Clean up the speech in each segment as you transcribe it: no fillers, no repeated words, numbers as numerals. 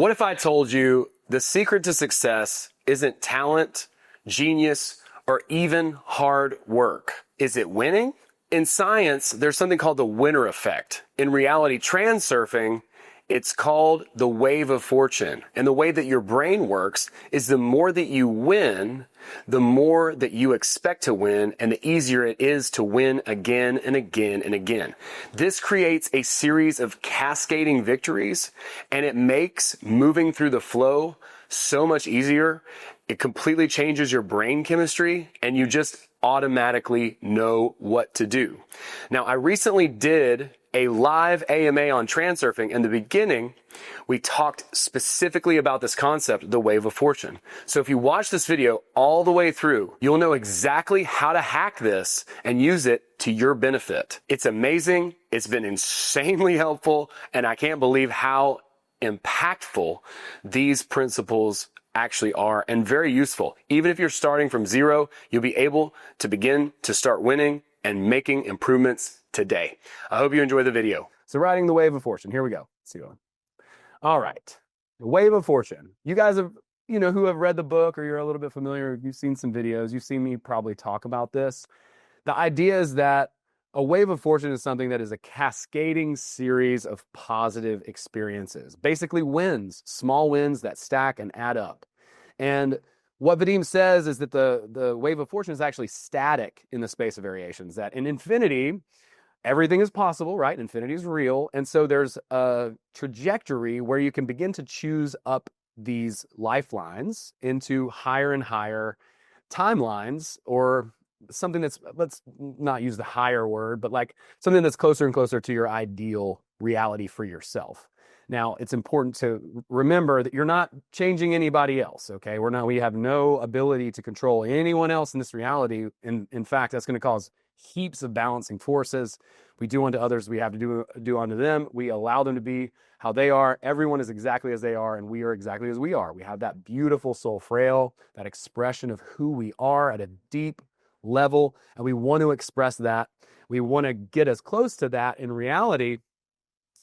What if I told you the secret to success isn't talent, genius, or even hard work? Is it winning? In science, there's something called the winner effect. In reality transurfing, it's called the wave of fortune. And the way that your brain works is the more that you win, the more that you expect to win, and the easier it is to win again and again and again. This creates a series of cascading victories, and it makes moving through the flow so much easier. It completely changes your brain chemistry, and you just automatically know what to do. Now, I recently did a live AMA on transurfing. In the beginning, we talked specifically about this concept, the wave of fortune. So if you watch this video all the way through, you'll know exactly how to hack this and use it to your benefit. It's amazing. It's been insanely helpful, and I can't believe how impactful these principles actually are, and very useful. Even if you're starting from zero, you'll be able to begin to start winning and making improvements today. I hope you enjoy the video. So riding the wave of fortune, here we go. Let's see going. All right, the wave of fortune. You guys have, who have read the book, or you're a little bit familiar, you've seen some videos, you've seen me probably talk about this. The idea is that a wave of fortune is something that is a cascading series of positive experiences, basically wins, small wins that stack and add up. And what Vadim says is that the wave of fortune is actually static in the space of variations, that in infinity, everything is possible, right? Infinity is real. And so there's a trajectory where you can begin to choose up these lifelines into higher and higher timelines, or something that's, let's not use the higher word, but like something that's closer and closer to your ideal reality for yourself. Now, it's important to remember that you're not changing anybody else, okay? We have no ability to control anyone else in this reality. In fact, that's going to cause heaps of balancing forces. We do unto others, we have to do unto them. We allow them to be how they are. Everyone is exactly as they are, and we are exactly as we are. We have that beautiful soul frail, that expression of who we are at a deep level, and we want to express that. We want to get as close to that in reality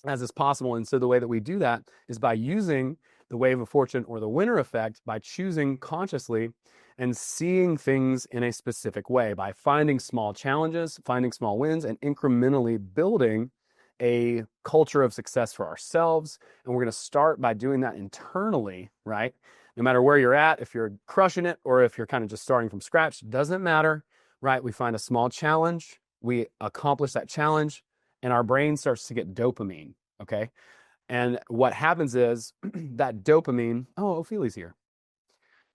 as is possible. And so the way that we do that is by using the wave of fortune, or the winner effect, by choosing consciously and seeing things in a specific way, by finding small challenges, finding small wins, and incrementally building a culture of success for ourselves. And we're going to start by doing that internally, right? No matter where you're at, if you're crushing it or if you're kind of just starting from scratch, doesn't matter, right? We find a small challenge, we accomplish that challenge, and our brain starts to get dopamine, okay? And what happens is that dopamine, oh, Ophelia's here.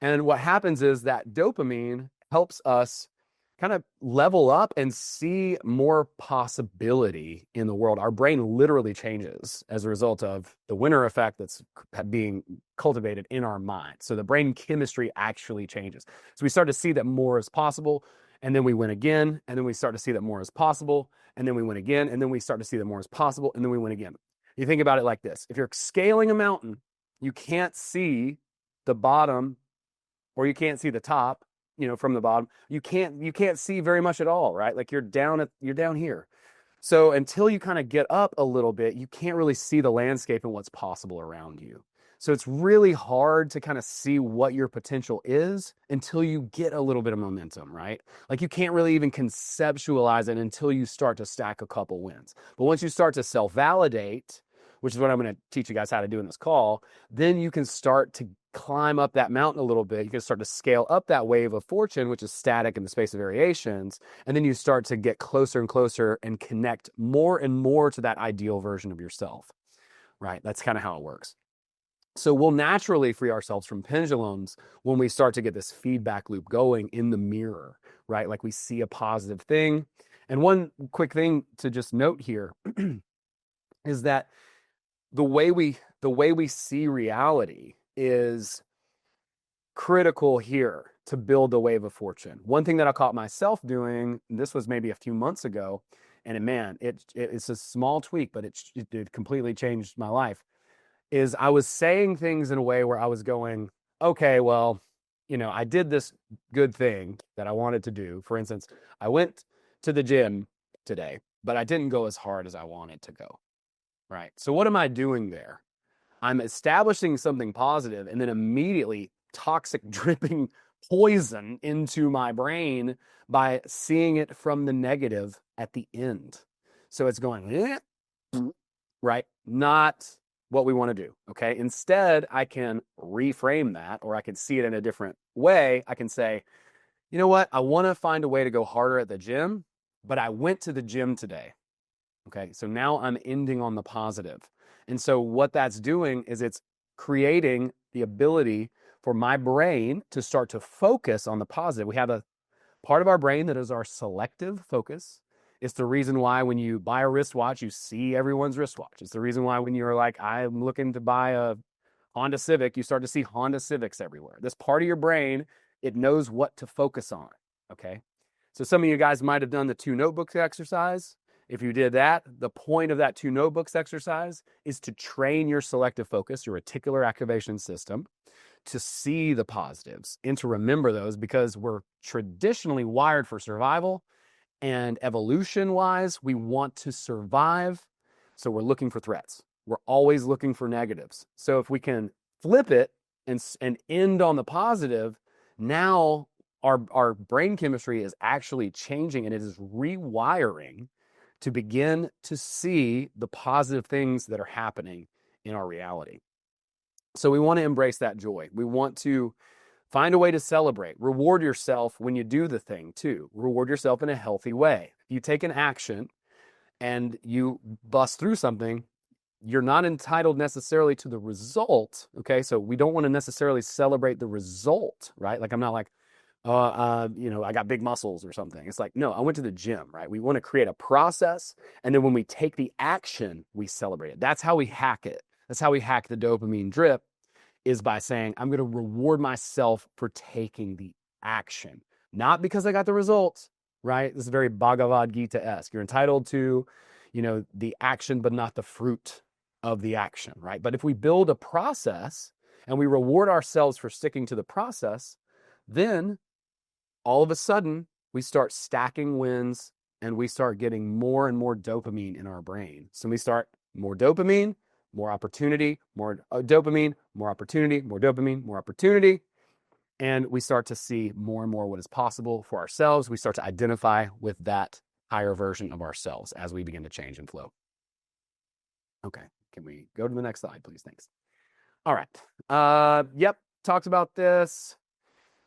And what happens is that dopamine helps us kind of level up and see more possibility in the world. Our brain literally changes as a result of the winner effect that's being cultivated in our mind. So the brain chemistry actually changes. So we start to see that more is possible, and then we win again, and then we start to see that more is possible, and then we win again, and then we start to see that more is possible, and then we win again. You think about it like this. If you're scaling a mountain, you can't see the bottom, or you can't see the top, from the bottom. You can't see very much at all, right? Like you're down here. So until you kind of get up a little bit, you can't really see the landscape and what's possible around you. So it's really hard to kind of see what your potential is until you get a little bit of momentum, right? Like you can't really even conceptualize it until you start to stack a couple wins. But once you start to self-validate, which is what I'm going to teach you guys how to do in this call, then you can start to climb up that mountain a little bit. You can start to scale up that wave of fortune, which is static in the space of variations. And then you start to get closer and closer and connect more and more to that ideal version of yourself, right? That's kind of how it works. So we'll naturally free ourselves from pendulums when we start to get this feedback loop going in the mirror, right? Like we see a positive thing. And one quick thing to just note here is that the way we see reality is critical here to build the wave of fortune. One thing that I caught myself doing, and this was maybe a few months ago, and man, it's a small tweak, but it completely changed my life, is I was saying things in a way where I was going, okay, well, I did this good thing that I wanted to do. For instance, I went to the gym today, but I didn't go as hard as I wanted to go, right? So what am I doing there? I'm establishing something positive and then immediately toxic dripping poison into my brain by seeing it from the negative at the end. So it's going, right? Not what we want to do. Okay. Instead, I can reframe that, or I can see it in a different way. I can say, you know what? I want to find a way to go harder at the gym, but I went to the gym today. Okay. So now I'm ending on the positive. And so what that's doing is it's creating the ability for my brain to start to focus on the positive. We have a part of our brain that is our selective focus. It's the reason why when you buy a wristwatch, you see everyone's wristwatch. It's the reason why when you're like, I'm looking to buy a Honda Civic, you start to see Honda Civics everywhere. This part of your brain, it knows what to focus on. Okay. So some of you guys might have done the 2 notebooks exercise. If you did that, the point of that 2 notebooks exercise is to train your selective focus, your reticular activation system, to see the positives and to remember those, because we're traditionally wired for survival, and evolution wise, we want to survive. So we're looking for threats. We're always looking for negatives. So if we can flip it and end on the positive, now our brain chemistry is actually changing, and it is rewiring to begin to see the positive things that are happening in our reality. So we want to embrace that joy. We want to find a way to celebrate. Reward yourself when you do the thing too. Reward yourself in a healthy way. If you take an action and you bust through something, you're not entitled necessarily to the result. Okay. So we don't want to necessarily celebrate the result, right? Like I'm not like, I got big muscles or something. It's like, no, I went to the gym, right? We want to create a process. And then when we take the action, we celebrate it. That's how we hack it. That's how we hack the dopamine drip, is by saying, I'm going to reward myself for taking the action, not because I got the results, right? This is very Bhagavad Gita-esque. You're entitled to, the action, but not the fruit of the action, right? But if we build a process and we reward ourselves for sticking to the process, then all of a sudden we start stacking wins and we start getting more and more dopamine in our brain. So we start more dopamine, more opportunity, more dopamine, more opportunity, more dopamine, more opportunity. And we start to see more and more what is possible for ourselves. We start to identify with that higher version of ourselves as we begin to change and flow. Okay, can we go to the next slide, please? Thanks. All right. Yep, talked about this.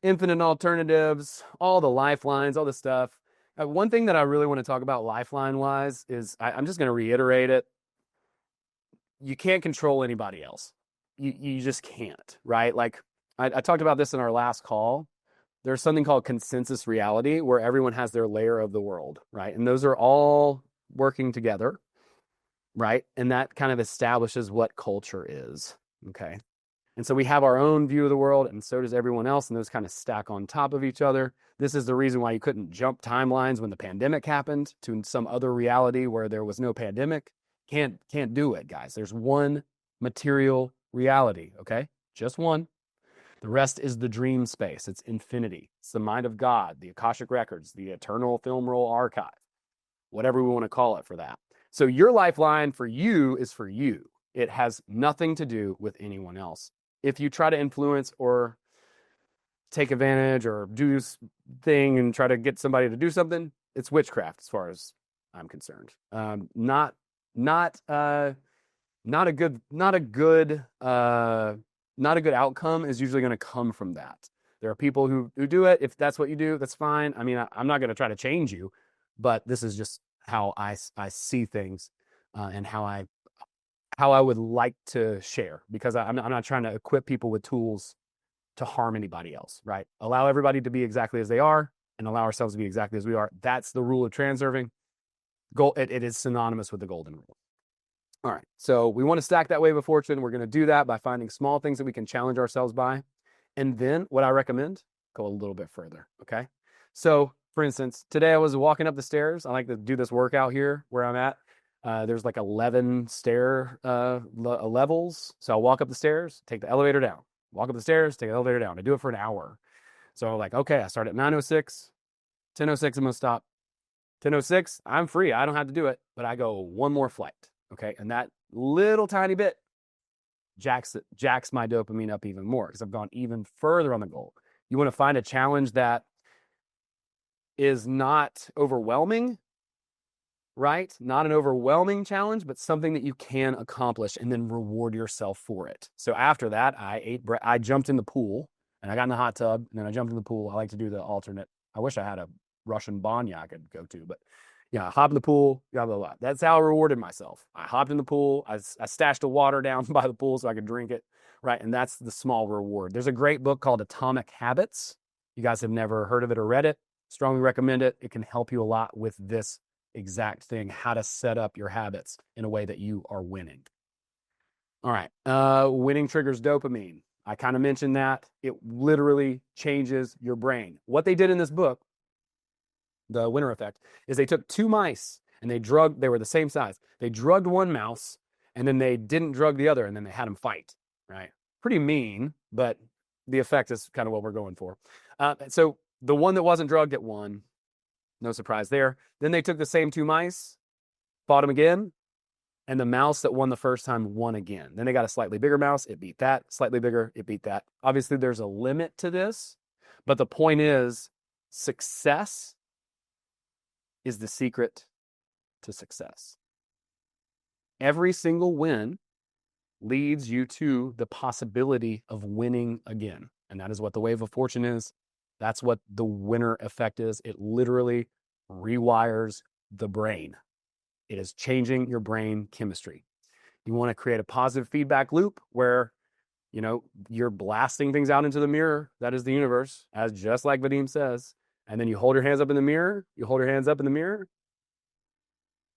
Infinite alternatives, all the lifelines, all this stuff. One thing that I really want to talk about lifeline-wise is, I'm just going to reiterate it. You can't control anybody else. You just can't, right? Like I talked about this in our last call. There's something called consensus reality, where everyone has their layer of the world, right? And those are all working together, right? And that kind of establishes what culture is, okay? And so we have our own view of the world, and so does everyone else, and those kind of stack on top of each other. This is the reason why you couldn't jump timelines when the pandemic happened to some other reality where there was no pandemic. Can't do it, guys. There's one material reality, okay? Just one. The rest is the dream space. It's infinity. It's the mind of God, the Akashic records, the eternal film roll archive, whatever we want to call it for that. So your lifeline for you is for you. It has nothing to do with anyone else. If you try to influence or take advantage or do thing and try to get somebody to do something, it's witchcraft as far as I'm concerned. Not a good outcome is usually going to come from that. There are people who do it. If that's what you do, that's fine. I mean, I'm not going to try to change you, but this is just how I see things, and how I would like to share, because I'm not trying to equip people with tools to harm anybody else, right? Allow everybody to be exactly as they are and allow ourselves to be exactly as we are. That's the rule of transurfing. It is synonymous with the golden rule. All right, so we want to stack that wave of fortune. We're going to do that by finding small things that we can challenge ourselves by. And then what I recommend, go a little bit further, okay? So for instance, today I was walking up the stairs. I like to do this workout here where I'm at. There's like 11 stair levels. So I'll walk up the stairs, take the elevator down. Walk up the stairs, take the elevator down. I do it for an hour. So I'm like, okay, I start at 9:06, 10:06, I'm going to stop. 10:06, I'm free. I don't have to do it, but I go one more flight. Okay. And that little tiny bit jacks my dopamine up even more because I've gone even further on the goal. You want to find a challenge that is not overwhelming, right? Not an overwhelming challenge, but something that you can accomplish and then reward yourself for it. So after that, I jumped in the pool and I got in the hot tub and then I jumped in the pool. I like to do the alternate. I wish I had a Russian banya I could go to, but yeah, hop in the pool, blah, blah, blah. That's how I rewarded myself. I hopped in the pool. I stashed the water down by the pool so I could drink it, right? And that's the small reward. There's a great book called Atomic Habits. You guys have never heard of it or read it. Strongly recommend it. It can help you a lot with this exact thing, how to set up your habits in a way that you are winning. All right. Winning triggers dopamine. I kind of mentioned that. It literally changes your brain. What they did in this book, The Winner Effect, is they took 2 mice and they were the same size. They drugged one mouse and then they didn't drug the other and then they had them fight, right? Pretty mean, but the effect is kind of what we're going for. So the one that wasn't drugged, it won. No surprise there. Then they took the same 2 mice, fought them again, and the mouse that won the first time won again. Then they got a slightly bigger mouse. It beat that. Slightly bigger. It beat that. Obviously, there's a limit to this, but the point is success is the secret to success. Every single win leads you to the possibility of winning again. And that is what the wave of fortune is. That's what the winner effect is. It literally rewires the brain. It is changing your brain chemistry. You want to create a positive feedback loop where, you're blasting things out into the mirror. That is the universe, as just like Vadim says. And then you hold your hands up in the mirror. You hold your hands up in the mirror.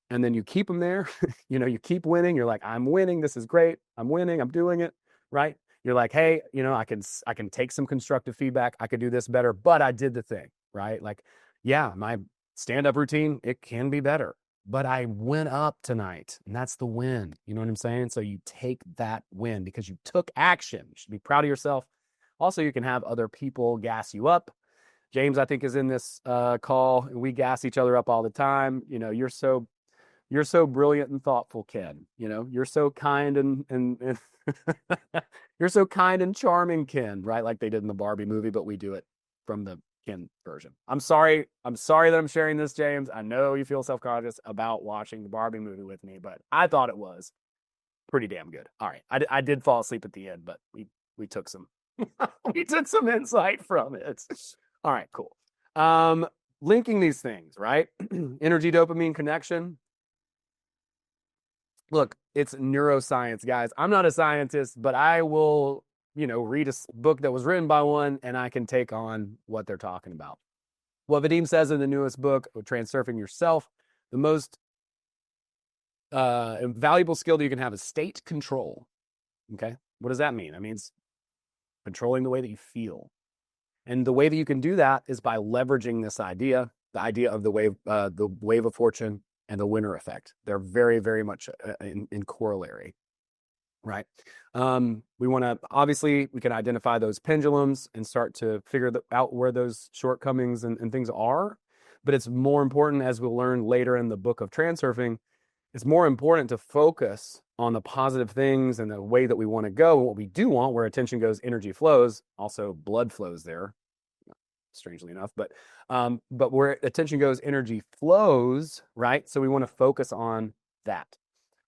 And then you keep them there. You keep winning. You're like, I'm winning. This is great. I'm winning. I'm doing it. Right? You're like, hey, I can take some constructive feedback. I could do this better, but I did the thing, right? Like, yeah, my stand-up routine, it can be better, but I went up tonight and that's the win. You know what I'm saying? So you take that win because you took action. You should be proud of yourself. Also, you can have other people gas you up. James, I think, is in this call. We gas each other up all the time. You're so brilliant and thoughtful, Ken. You're so kind and you're so kind and charming, Ken, right? Like they did in the Barbie movie, but we do it from the Ken version. I'm sorry that I'm sharing this, James. I know you feel self-conscious about watching the Barbie movie with me, but I thought it was pretty damn good. All right. I did fall asleep at the end, but we took some we took some insight from it. All right, cool. Linking these things, right? Energy dopamine connection. Look, it's neuroscience, guys. I'm not a scientist, but I will, read a book that was written by one and I can take on what they're talking about. What Vadim says in the newest book, Transurfing Yourself, the most valuable skill that you can have is state control. Okay. What does that mean? That means controlling the way that you feel. And the way that you can do that is by leveraging this idea, the idea of the wave of fortune and the winner effect. They're very, very much in corollary, right? We want to, obviously, we can identify those pendulums and start to figure out where those shortcomings and things are. But it's more important, as we'll learn later in the book of Transurfing, it's more important to focus on the positive things and the way that we want to go. And what we do want, where attention goes, energy flows, also blood flows there, strangely enough, but where attention goes, energy flows, right? So we want to focus on that,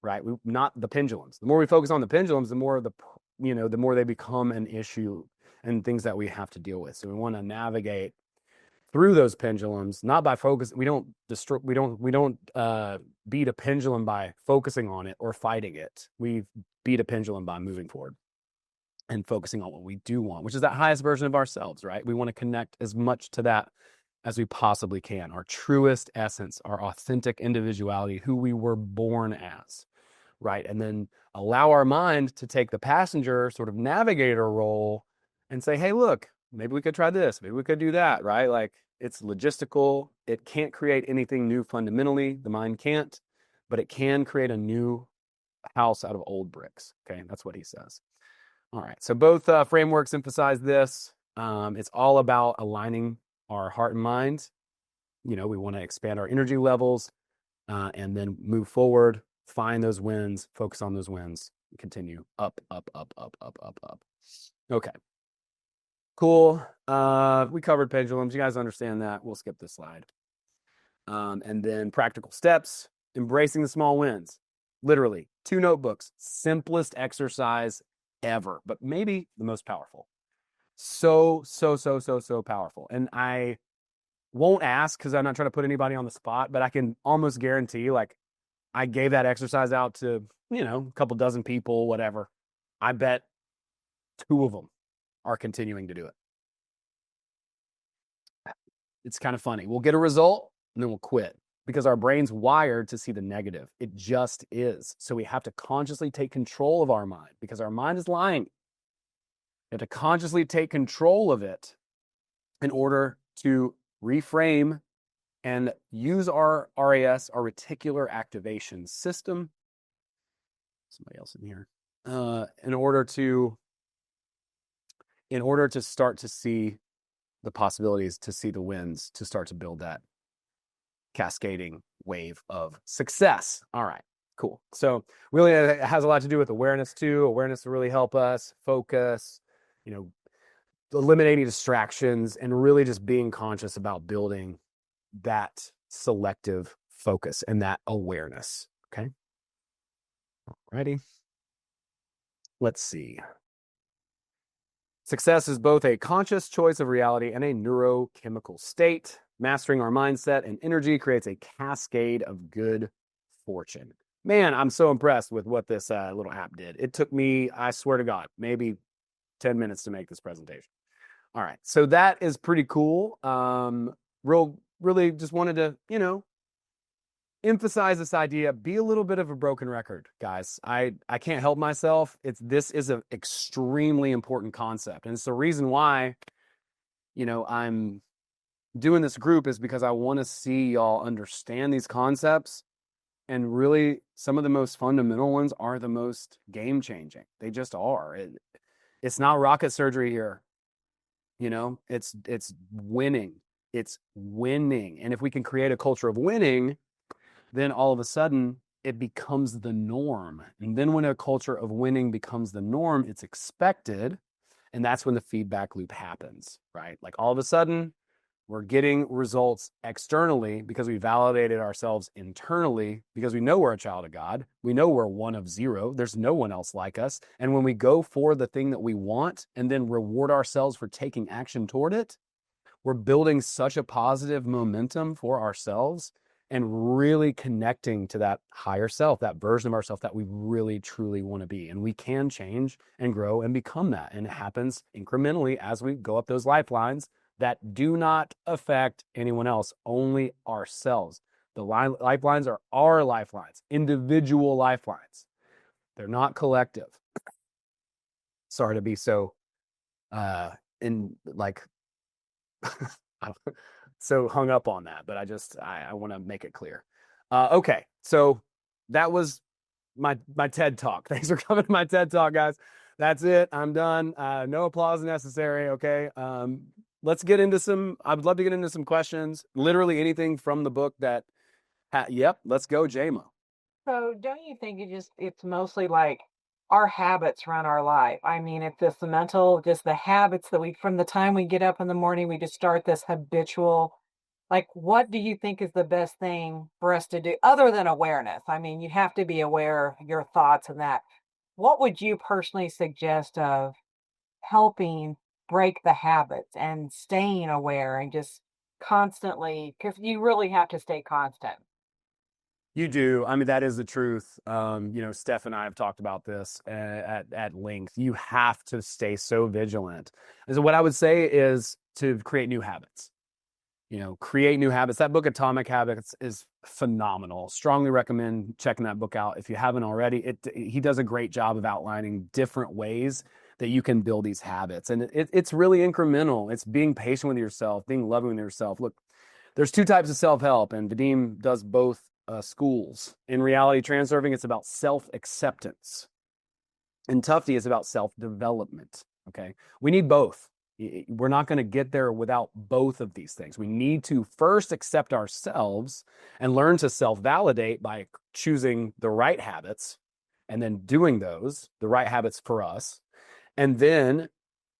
right? Not the pendulums. The more we focus on the pendulums, the more the more they become an issue and things that we have to deal with. So we want to navigate through those pendulums, not by focus. We don't beat a pendulum by focusing on it or fighting it. We beat a pendulum by moving forward and focusing on what we do want, which is that highest version of ourselves, right? We want to connect as much to that as we possibly can, our truest essence, our authentic individuality, who we were born as, right? And then allow our mind to take the passenger sort of navigator role and say, hey, look, maybe we could try this, maybe we could do that, right? Like, it's logistical. It can't create anything new fundamentally. The mind can't, but it can create a new house out of old bricks. Okay, that's what he says. All right, so both frameworks emphasize this. It's all about aligning our heart and mind. We want to expand our energy levels and then move forward, find those wins, focus on those wins, Continue up, up, up, up, up, up, up. Okay. Cool. We covered pendulums. You guys understand that. We'll skip this slide. And then practical steps, embracing the small wins. Literally, 2 notebooks, simplest exercise ever, but maybe the most powerful. So powerful. And I won't ask because I'm not trying to put anybody on the spot, but I can almost guarantee, like, I gave that exercise out to, a couple dozen people, whatever. I bet 2 of them are continuing to do it. It's kind of funny. We'll get a result and then we'll quit because our brain's wired to see the negative. It just is. So we have to consciously take control of our mind because our mind is lying. We have to consciously take control of it in order to reframe and use our RAS, our reticular activation system. Somebody else in here. In order to start to see the possibilities, to see the wins, to start to build that cascading wave of success. All right, cool. So really it has a lot to do with awareness too. Awareness will really help us focus, eliminating distractions and really just being conscious about building that selective focus and that awareness. Okay. Alrighty. Let's see. Success is both a conscious choice of reality and a neurochemical state. Mastering our mindset and energy creates a cascade of good fortune. Man, I'm so impressed with what this little app did. It took me, I swear to God, maybe 10 minutes to make this presentation. All right, so that is pretty cool. Really just wanted to, emphasize this idea, be a little bit of a broken record, guys. I can't help myself. This is an extremely important concept. And it's the reason why, I'm doing this group is because I want to see y'all understand these concepts. And really, some of the most fundamental ones are the most game-changing. They just are. It's not rocket surgery here. It's winning. It's winning. And if we can create a culture of winning, then all of a sudden it becomes the norm. And then when a culture of winning becomes the norm, it's expected. And that's when the feedback loop happens, right? Like all of a sudden we're getting results externally because we validated ourselves internally because we know we're a child of God. We know we're one of zero. There's no one else like us. And when we go for the thing that we want and then reward ourselves for taking action toward it, we're building such a positive momentum for ourselves and really connecting to that higher self, that version of ourselves that we really, truly want to be. And we can change and grow and become that. And it happens incrementally as we go up those lifelines that do not affect anyone else, only ourselves. The lifelines are our lifelines, individual lifelines. They're not collective. Sorry to be so, so hung up on that, but I want to make it clear. Okay, so that was my TED Talk. Thanks for coming to my TED Talk, guys. That's it. I'm done. No applause necessary. Okay. Let's get into I would love to get into some questions. Literally anything from the book that. Yep. Let's go, JMO. So don't you think it's mostly like our habits run our life? I mean, it's just the habits that from the time we get up in the morning, we just start this habitual, like, what do you think is the best thing for us to do other than awareness? I mean, you have to be aware of your thoughts and that. What would you personally suggest of helping break the habits and staying aware and just constantly, because you really have to stay constant. You do. I mean, that is the truth. Steph and I have talked about this at length. You have to stay so vigilant. And so what I would say is to create new habits. Create new habits. That book, Atomic Habits, is phenomenal. Strongly recommend checking that book out if you haven't already. He does a great job of outlining different ways that you can build these habits. And it's really incremental. It's being patient with yourself, being loving with yourself. Look, there's 2 types of self-help, and Vadim does both schools. In Reality Transurfing, it's about self-acceptance. And Tufty is about self-development. Okay. We need both. We're not going to get there without both of these things. We need to first accept ourselves and learn to self-validate by choosing the right habits. and then doing those, the right habits for us. And then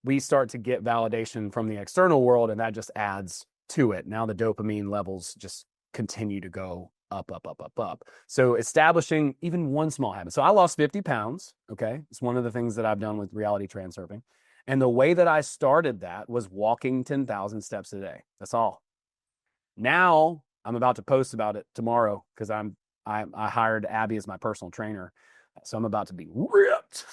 we start to get validation from the external world, and that just adds to it. Now the dopamine levels just continue to go up, up, up, up, up. So establishing even one small habit. So I lost 50 pounds. Okay. It's one of the things that I've done with Reality Transurfing. And the way that I started that was walking 10,000 steps a day. That's all. Now I'm about to post about it tomorrow because I hired Abby as my personal trainer. So I'm about to be ripped.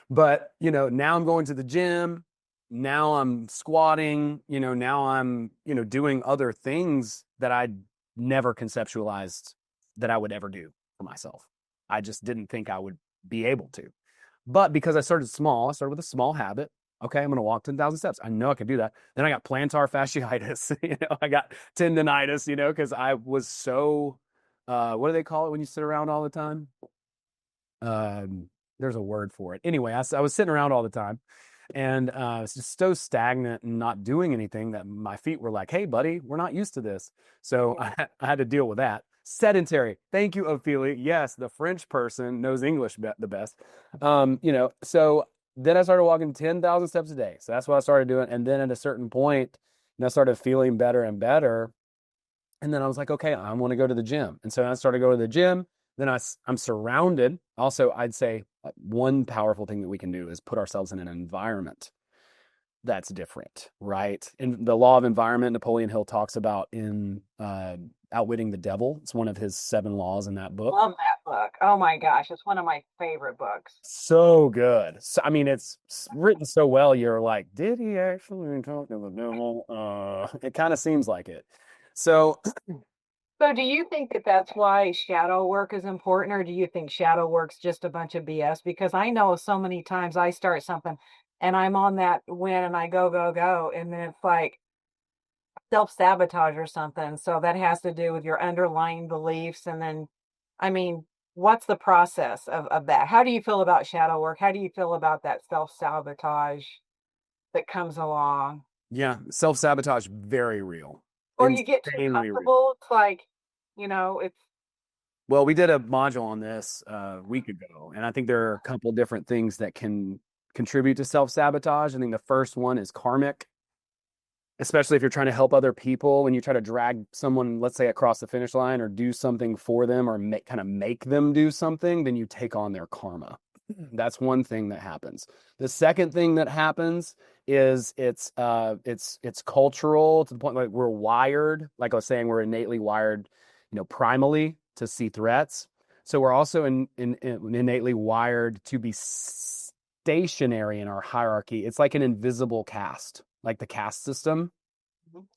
But, now I'm going to the gym. Now I'm squatting, now I'm, doing other things that I never conceptualized that I would ever do for myself. I just didn't think I would be able to. But because I started small, I started with a small habit. Okay, I'm going to walk 10,000 steps. I know I can do that. Then I got plantar fasciitis. I got tendonitis, because I was so, what do they call it when you sit around all the time? There's a word for it. Anyway, I was sitting around all the time, and it's just so stagnant and not doing anything that my feet were like, hey, buddy, we're not used to this. So I had to deal with that. Sedentary. Thank you, Ophelia. Yes, the French person knows English the best. So then I started walking 10,000 steps a day. So that's what I started doing. And then at a certain point, I started feeling better and better. And then I was like, okay, I want to go to the gym. And so I started going to the gym. Then I'm surrounded. Also, I'd say one powerful thing that we can do is put ourselves in an environment that's different, right? In the law of environment, Napoleon Hill talks about in Outwitting the Devil. It's one of his 7 laws in that book. Love that book. Oh my gosh, it's one of my favorite books. So good. So, I mean, it's written so well. You're like, did he actually talk to the devil? It kind of seems like it. So do you think that that's why shadow work is important, or do you think shadow work's just a bunch of BS? Because I know so many times I start something and I'm on that win and I go, go, go. And then it's like self-sabotage or something. So that has to do with your underlying beliefs. And then, I mean, what's the process of that? How do you feel about shadow work? How do you feel about that self-sabotage that comes along? yeah, self-sabotage, very real. Or you get too Insanely real. comfortable. It's like, it's Well, we did a module on this a week ago, and I think there are a couple different things that can contribute to self-sabotage. I think the first one is karmic, especially if you're trying to help other people. When you try to drag someone, let's say, across the finish line or do something for them or make them do something, then you take on their karma. That's one thing that happens. The second thing that happens is it's cultural to the point like we're wired, like I was saying, we're innately wired, primally to see threats. So we're also innately wired to be stationary in our hierarchy. It's like an invisible caste, like the caste system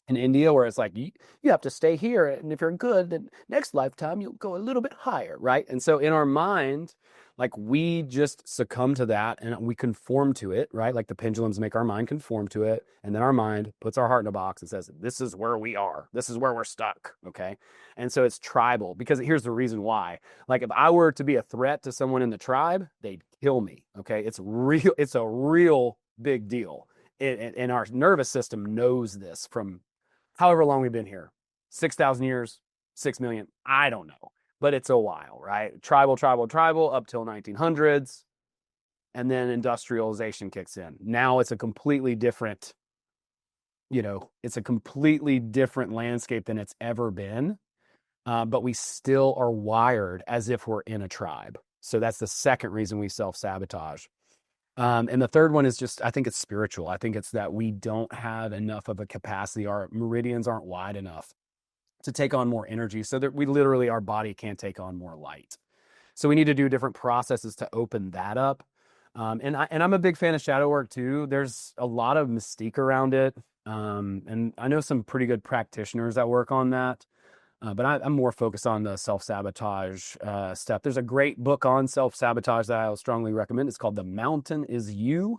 in India, where it's like you have to stay here, and if you're good, then next lifetime you'll go a little bit higher, right? And so in our mind, like we just succumb to that and we conform to it, right? Like the pendulums make our mind conform to it, and then our mind puts our heart in a box and says, this is where we are, this is where we're stuck, okay? And so it's tribal, because here's the reason why. Like if I were to be a threat to someone in the tribe, they'd kill me, okay? It's a real big deal. And our nervous system knows this from however long we've been here, 6,000 years, 6 million, I don't know, but it's a while, right? Tribal up till 1900s. And then industrialization kicks in. Now it's a completely different, landscape than it's ever been. But we still are wired as if we're in a tribe. So that's the second reason we self-sabotage. And the third one is just, I think it's spiritual. I think it's that we don't have enough of a capacity. Our meridians aren't wide enough to take on more energy, so that our body can't take on more light. So we need to do different processes to open that up. And I'm a big fan of shadow work too. There's a lot of mystique around it. And I know some pretty good practitioners that work on that. But I'm more focused on the self-sabotage stuff. There's a great book on self-sabotage that I would strongly recommend. It's called The Mountain Is You.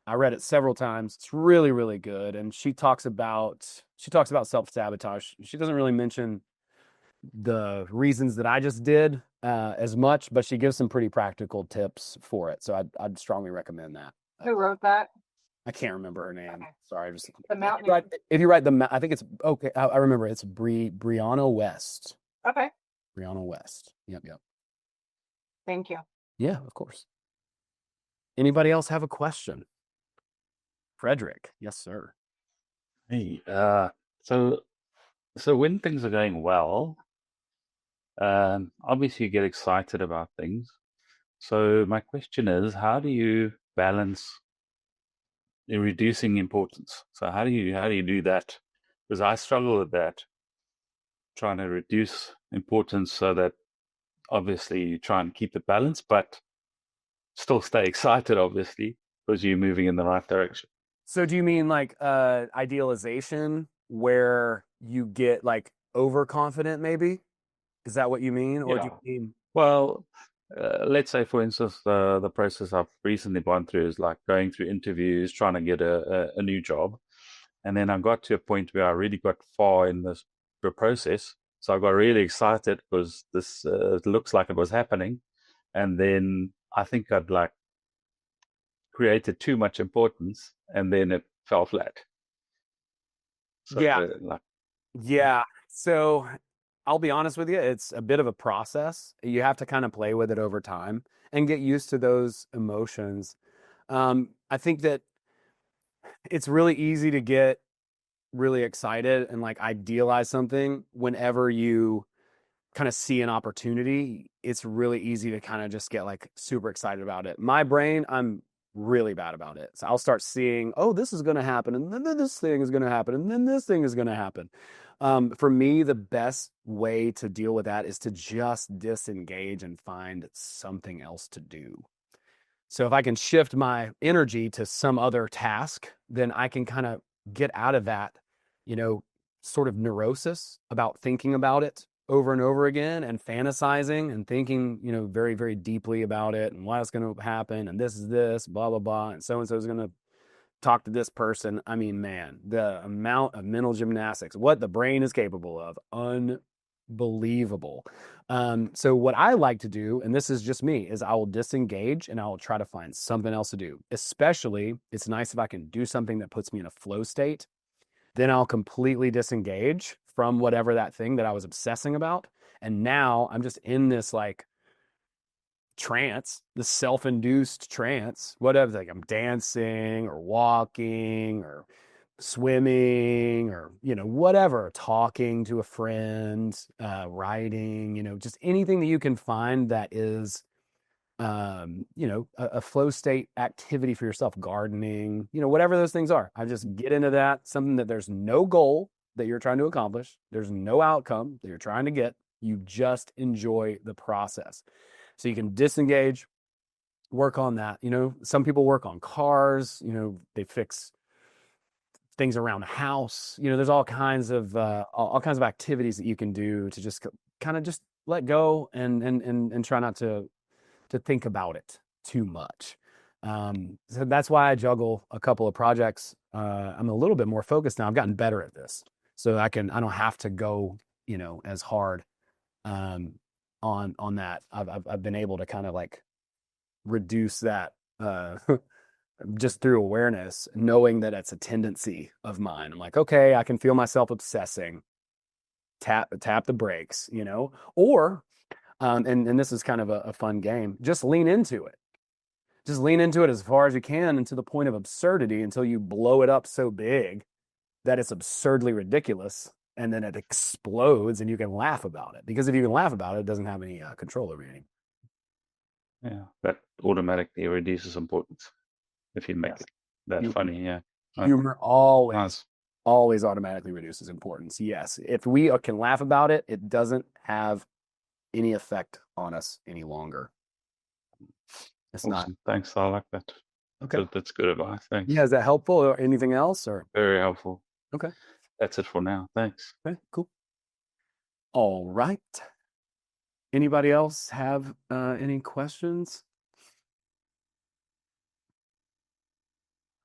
I read it several times. It's really, really good. And she talks about self-sabotage. She doesn't really mention the reasons that I just did as much, but she gives some pretty practical tips for it. So I'd strongly recommend that. Who wrote that? I can't remember her name. Okay. Sorry, just The Mountain. if you write I think it's okay. I remember it's Brianna West. Okay. Brianna West. Yep. Thank you. Yeah, of course. Anybody else have a question? Frederick. Yes, sir. Hey, so when things are going well, obviously you get excited about things. So my question is, how do you balance the reducing importance? So how do you do that? Because I struggle with that, trying to reduce importance so that obviously you try and keep the balance, but still stay excited, obviously, because you're moving in the right direction. So do you mean like idealization where you get like overconfident maybe? Is that what you mean? Or do Yeah. you mean Well, let's say, for instance, the process I've recently gone through is like going through interviews, trying to get a new job. And then I got to a point where I really got far in the process. So I got really excited because this looks like it was happening. And then I think I'd like created too much importance and then it fell flat. So Yeah. like, Yeah. So I'll be honest with you, it's a bit of a process. You have to kind of play with it over time and get used to those emotions. I think that it's really easy to get really excited and like idealize something whenever you kind of see an opportunity. It's really easy to kind of just get like super excited about it. My brain, I'm really bad about it. So I'll start seeing, oh, this is going to happen, and then this thing is going to happen, and then this thing is going to happen. For me, the best way to deal with that is to just disengage and find something else to do. So if I can shift my energy to some other task, then I can kind of get out of that, you know, sort of neurosis about thinking about it over and over again and fantasizing and thinking, very, very deeply about it and why it's going to happen. And this is this, blah, blah, blah. And so is going to talk to this person. I mean, man, the amount of mental gymnastics, what the brain is capable of, unbelievable. So what I like to do, and this is just me, is I will disengage and I will try to find something else to do. Especially, it's nice if I can do something that puts me in a flow state. Then I'll completely disengage from whatever that thing that I was obsessing about. And now I'm just in this like trance, the self-induced trance, whatever, like I'm dancing or walking or swimming or whatever, talking to a friend, writing, just anything that you can find that is a flow state activity for yourself, gardening, whatever those things are. I just get into that, something that there's no goal that you're trying to accomplish, there's no outcome that you're trying to get, you just enjoy the process. So you can disengage, work on that. Some people work on cars, they fix things around the house. There's all kinds of activities that you can do to just kind of just let go and try not to think about it too much. So that's why I juggle a couple of projects. I'm a little bit more focused now. I've gotten better at this, so I don't have to go, as hard on that. I've been able to kind of like reduce that just through awareness, knowing that it's a tendency of mine. I'm like, okay, I can feel myself obsessing. Tap the brakes, or and this is kind of a fun game. Just lean into it. Just lean into it as far as you can and to the point of absurdity until you blow it up so big that it's absurdly ridiculous, and then it explodes and you can laugh about it. Because if you can laugh about it, it doesn't have any control over you. yeah, that automatically reduces importance if you make it that funny. Yeah. Humor always automatically reduces importance. Yes. If we can laugh about it, it doesn't have any effect on us any longer. It's Awesome. not. Thanks. I like that. Okay. That's good advice. Thanks. Yeah. Is that helpful or anything else? Or Very helpful. okay. That's it for now. Thanks. Okay, cool. All right. Anybody else have any questions?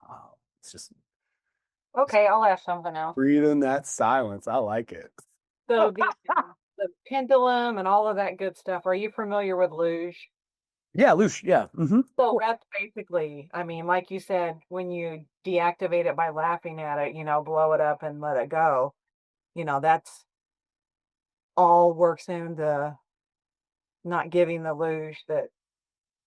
Oh, it's just Okay, I'll ask something else. breathe in that silence. I like it. So the pendulum and all of that good stuff. Are you familiar with luge? Yeah, Lush. Yeah. Mm-hmm. So that's basically, I mean, like you said, when you deactivate it by laughing at it, blow it up and let it go, that's all works into not giving the luge that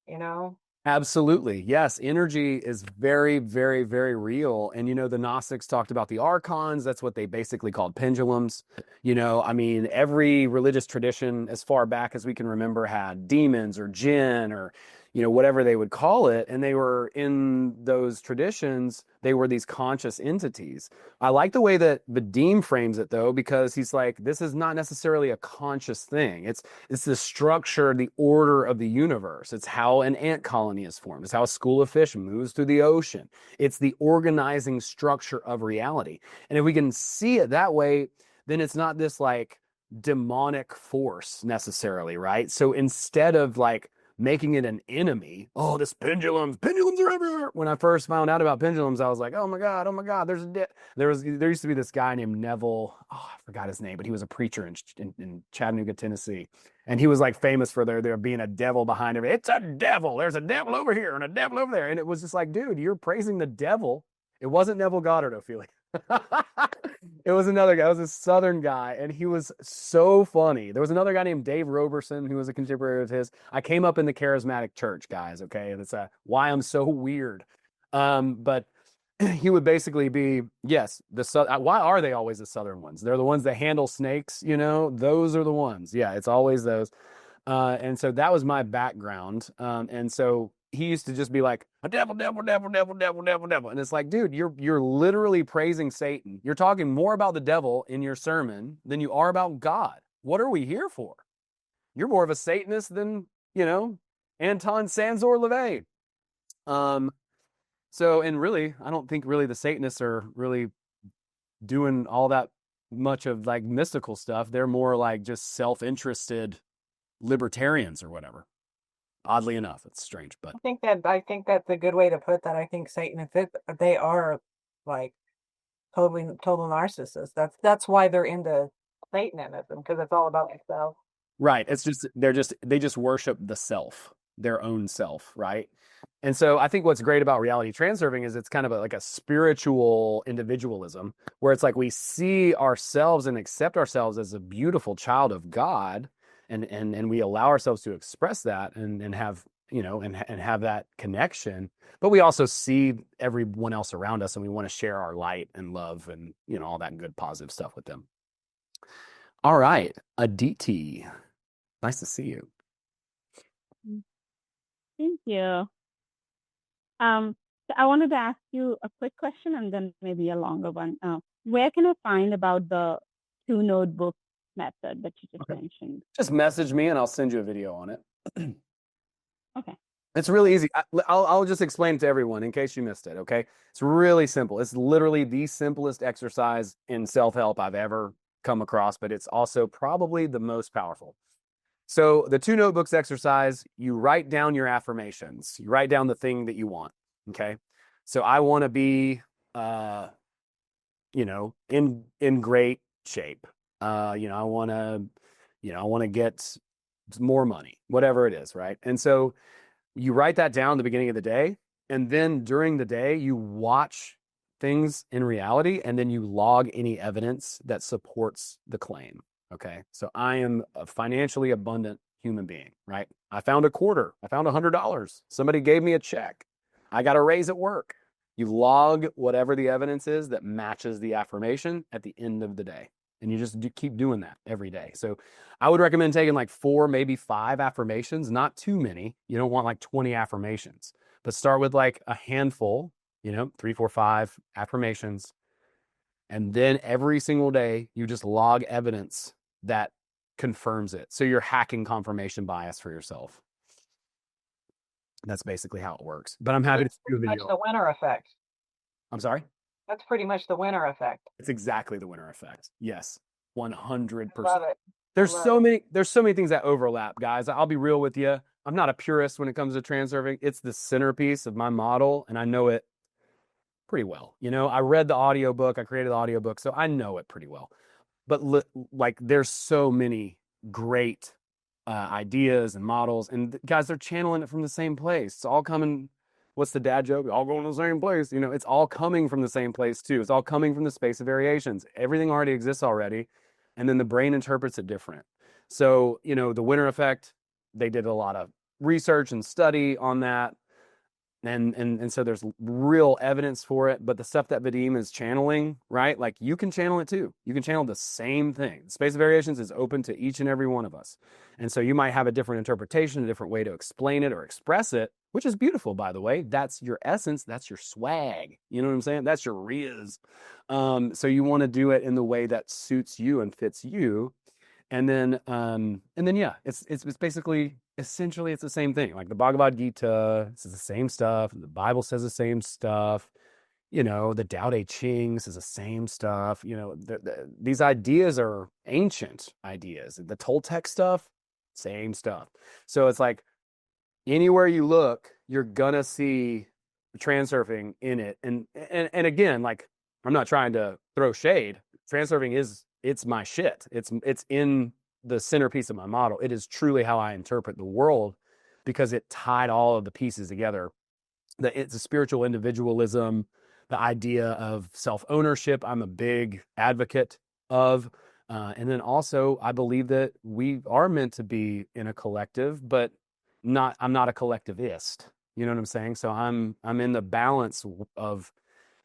you know? Absolutely. Yes. Energy is very, very, very real. And, the Gnostics talked about the archons. That's what they basically called pendulums. I mean, every religious tradition, as far back as we can remember, had demons or jinn or, whatever they would call it. And they were in those traditions, they were these conscious entities. I like the way that Vadim frames it, though, because he's like, this is not necessarily a conscious thing. It's the structure, the order of the universe. It's how an ant colony is formed. It's how a school of fish moves through the ocean. It's the organizing structure of reality. And if we can see it that way, then it's not this like demonic force necessarily, right? So instead of like making it an enemy, oh, this pendulums are everywhere. When I first found out about pendulums, I was like, oh my God, there used to be this guy named Neville. Oh, I forgot his name, but he was a preacher in Chattanooga, Tennessee. And he was like famous for there being a devil behind him. It's a devil. There's a devil over here and a devil over there. And it was just like, dude, you're praising the devil. It wasn't Neville Goddard, Ophelia. It was another guy. It was a Southern guy, and he was so funny. There was another guy named Dave Roberson who was a contemporary of his. I came up in the charismatic church, guys. Okay, that's why I'm so weird. But he would basically be, yes, why are they always the Southern ones? They're the ones that handle snakes. Those are the ones. Yeah, it's always those. And so that was my background. And so he used to just be like, a devil, devil, devil, devil, devil, devil, devil. And it's like, dude, you're literally praising Satan. You're talking more about the devil in your sermon than you are about God. What are we here for? You're more of a Satanist than, Anton Sanzor LaVey. So, and really, I don't think really the Satanists are really doing all that much of like mystical stuff. They're more like just self-interested libertarians or whatever. Oddly enough, it's strange, but I think that's a good way to put that. I think they are like total narcissists. That's why they're into Satanism, because it's all about themselves. right. It's just they just worship the self, their own self, right? And so I think what's great about reality transurfing is it's kind of like a spiritual individualism where it's like we see ourselves and accept ourselves as a beautiful child of God, and we allow ourselves to express that and have and have that connection, but we also see everyone else around us and we want to share our light and love and all that good positive stuff with them. All right, Aditi, nice to see you. Thank you. So I wanted to ask you a quick question and then maybe a longer one. Where can I find about the 2-notebook method that you just mentioned? Just message me and I'll send you a video on it. Okay. It's really easy. I'll just explain it to everyone in case you missed it, okay? It's really simple. It's literally the simplest exercise in self-help I've ever come across, but it's also probably the most powerful. So the 2 notebooks exercise, you write down your affirmations. You write down the thing that you want, okay? So I want to be, in great shape. I want to get more money, whatever it is, right? And so you write that down at the beginning of the day, and then during the day, you watch things in reality, and then you log any evidence that supports the claim. Okay, so I am a financially abundant human being, right? I found a quarter. I found $100. Somebody gave me a check. I got a raise at work. You log whatever the evidence is that matches the affirmation at the end of the day. And you just keep doing that every day. So I would recommend taking like 4, maybe 5 affirmations, not too many. You don't want like 20 affirmations, but start with like a handful, 3, 4, 5 affirmations. And then every single day, you just log evidence that confirms it. So you're hacking confirmation bias for yourself. That's basically how it works. But I'm happy to do a video. That's the winner effect. I'm sorry? That's pretty much the winner effect. It's exactly the winner effect. Yes, 100%. Love it. There's so many things that overlap, guys. I'll be real with you. I'm not a purist when it comes to transurfing. It's the centerpiece of my model, and I know it pretty well. I read the audiobook, I created the audiobook, so I know it pretty well. But there's so many great ideas and models, and guys, they're channeling it from the same place. It's all coming. What's the dad joke? All going to the same place. It's all coming from the same place too. It's all coming from the space of variations. Everything already exists already, and then the brain interprets it different. So the winner effect, they did a lot of research and study on that. And so there's real evidence for it. But the stuff that Vadim is channeling, right? Like you can channel it too. You can channel the same thing. Space of Variations is open to each and every one of us. And so you might have a different interpretation, a different way to explain it or express it, which is beautiful, by the way. That's your essence. That's your swag. You know what I'm saying? That's your riz. So you want to do it in the way that suits you and fits you. And then yeah, it's basically essentially it's the same thing. Like the Bhagavad Gita says the same stuff. The Bible says the same stuff. You know, the Tao Te Ching says the same stuff. You know, these ideas are ancient ideas. The Toltec stuff, same stuff. So it's like anywhere you look, you're gonna see transurfing in it. And again, like I'm not trying to throw shade. Transurfing it's my shit. It's in the centerpiece of my model. It is truly how I interpret the world because it tied all of the pieces together. It's a spiritual individualism, the idea of self-ownership. I'm a big advocate of. And then also I believe that we are meant to be in a collective, but I'm not a collectivist. You know what I'm saying? So I'm in the balance of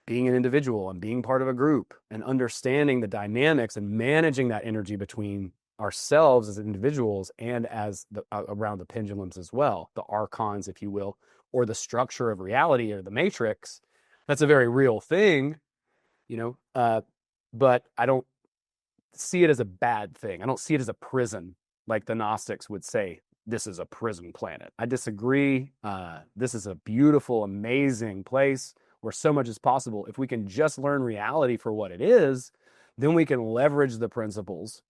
being an individual and being part of a group and understanding the dynamics and managing that energy between ourselves as individuals and as around the pendulums as well, the archons, if you will, or the structure of reality or the matrix. That's a very real thing, you know, but I don't see it as a bad thing. I don't see it as a prison like the Gnostics would say. This is a prison planet. I disagree. This is a beautiful, amazing place where so much is possible. If we can just learn reality for what it is, then we can leverage the principles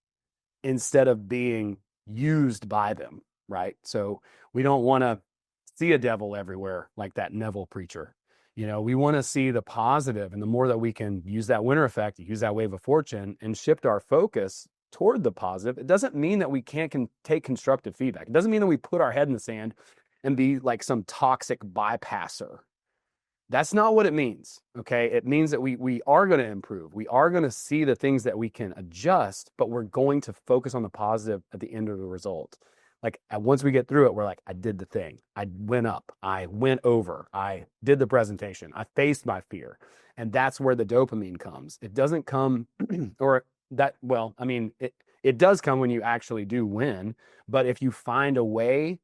instead of being used by them, right? So we don't want to see a devil everywhere like that Neville preacher. You know, we want to see the positive, and the more that we can use that winner effect, use that wave of fortune and shift our focus toward the positive, it doesn't mean that we can't take constructive feedback. It doesn't mean that we put our head in the sand and be like some toxic bypasser. That's not what it means, okay? It means that we are going to improve. We are going to see the things that we can adjust, but we're going to focus on the positive at the end of the result. Like once we get through it, we're like, I did the thing. I went up. I went over. I did the presentation. I faced my fear. And that's where the dopamine comes. It doesn't come or that, well, I mean, it does come when you actually do win. But if you find a way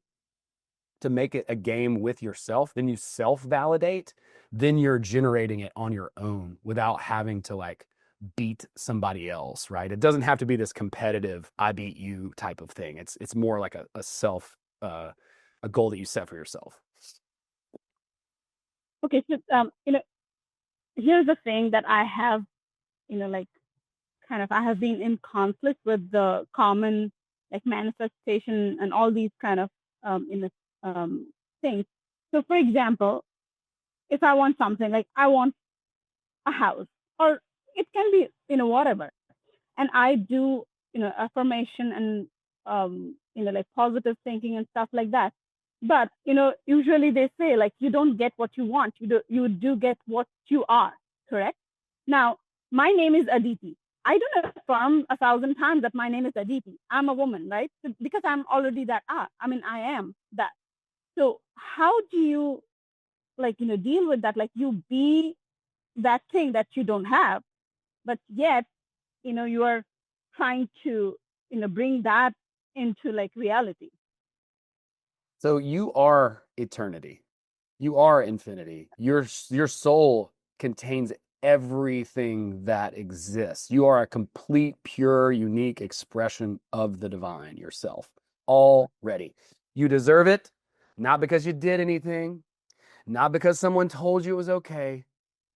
to make it a game with yourself, then you self-validate, then you're generating it on your own without having to like beat somebody else, right? It doesn't have to be this competitive I beat you type of thing. It's more like a self a goal that you set for yourself. Okay, so you know, here's the thing that I have, you know, like kind of I have been in conflict with the common like manifestation and all these kind of things. So for example, if I want something, like I want a house, or it can be, you know, whatever, and I do, you know, affirmation and you know, like positive thinking and stuff like that. But you know, usually they say like you don't get what you want, you do get what you are, correct? Now my name is Aditi. I don't affirm 1,000 times that my name is Aditi. I'm a woman, right? So, because I'm already that. I mean, I am that. So how do you, like, you know, deal with that? Like you be that thing that you don't have, but yet, you know, you are trying to, you know, bring that into like reality. So you are eternity. You are infinity. Your soul contains everything that exists. You are a complete, pure, unique expression of the divine yourself already. You deserve it, not because you did anything, not because someone told you it was okay,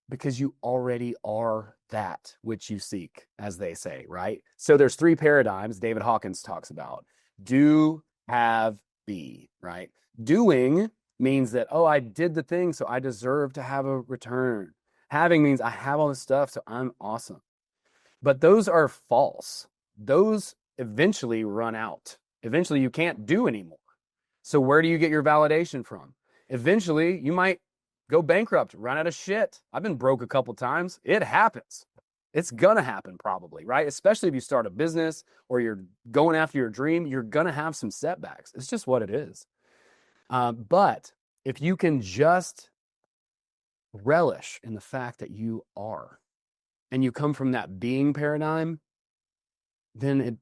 because you already are that which you seek, as they say, right? So there's 3 paradigms David Hawkins talks about. Do, have, be, right? Doing means that, oh, I did the thing, so I deserve to have a return. Having means I have all this stuff, so I'm awesome. But those are false. Those eventually run out. Eventually you can't do anymore. So where do you get your validation from? Eventually you might go bankrupt, run out of shit. I've been broke a couple times. It happens. It's gonna happen probably, right? Especially if you start a business or you're going after your dream, you're gonna have some setbacks. It's just what it is. But if you can just relish in the fact that you are, and you come from that being paradigm, then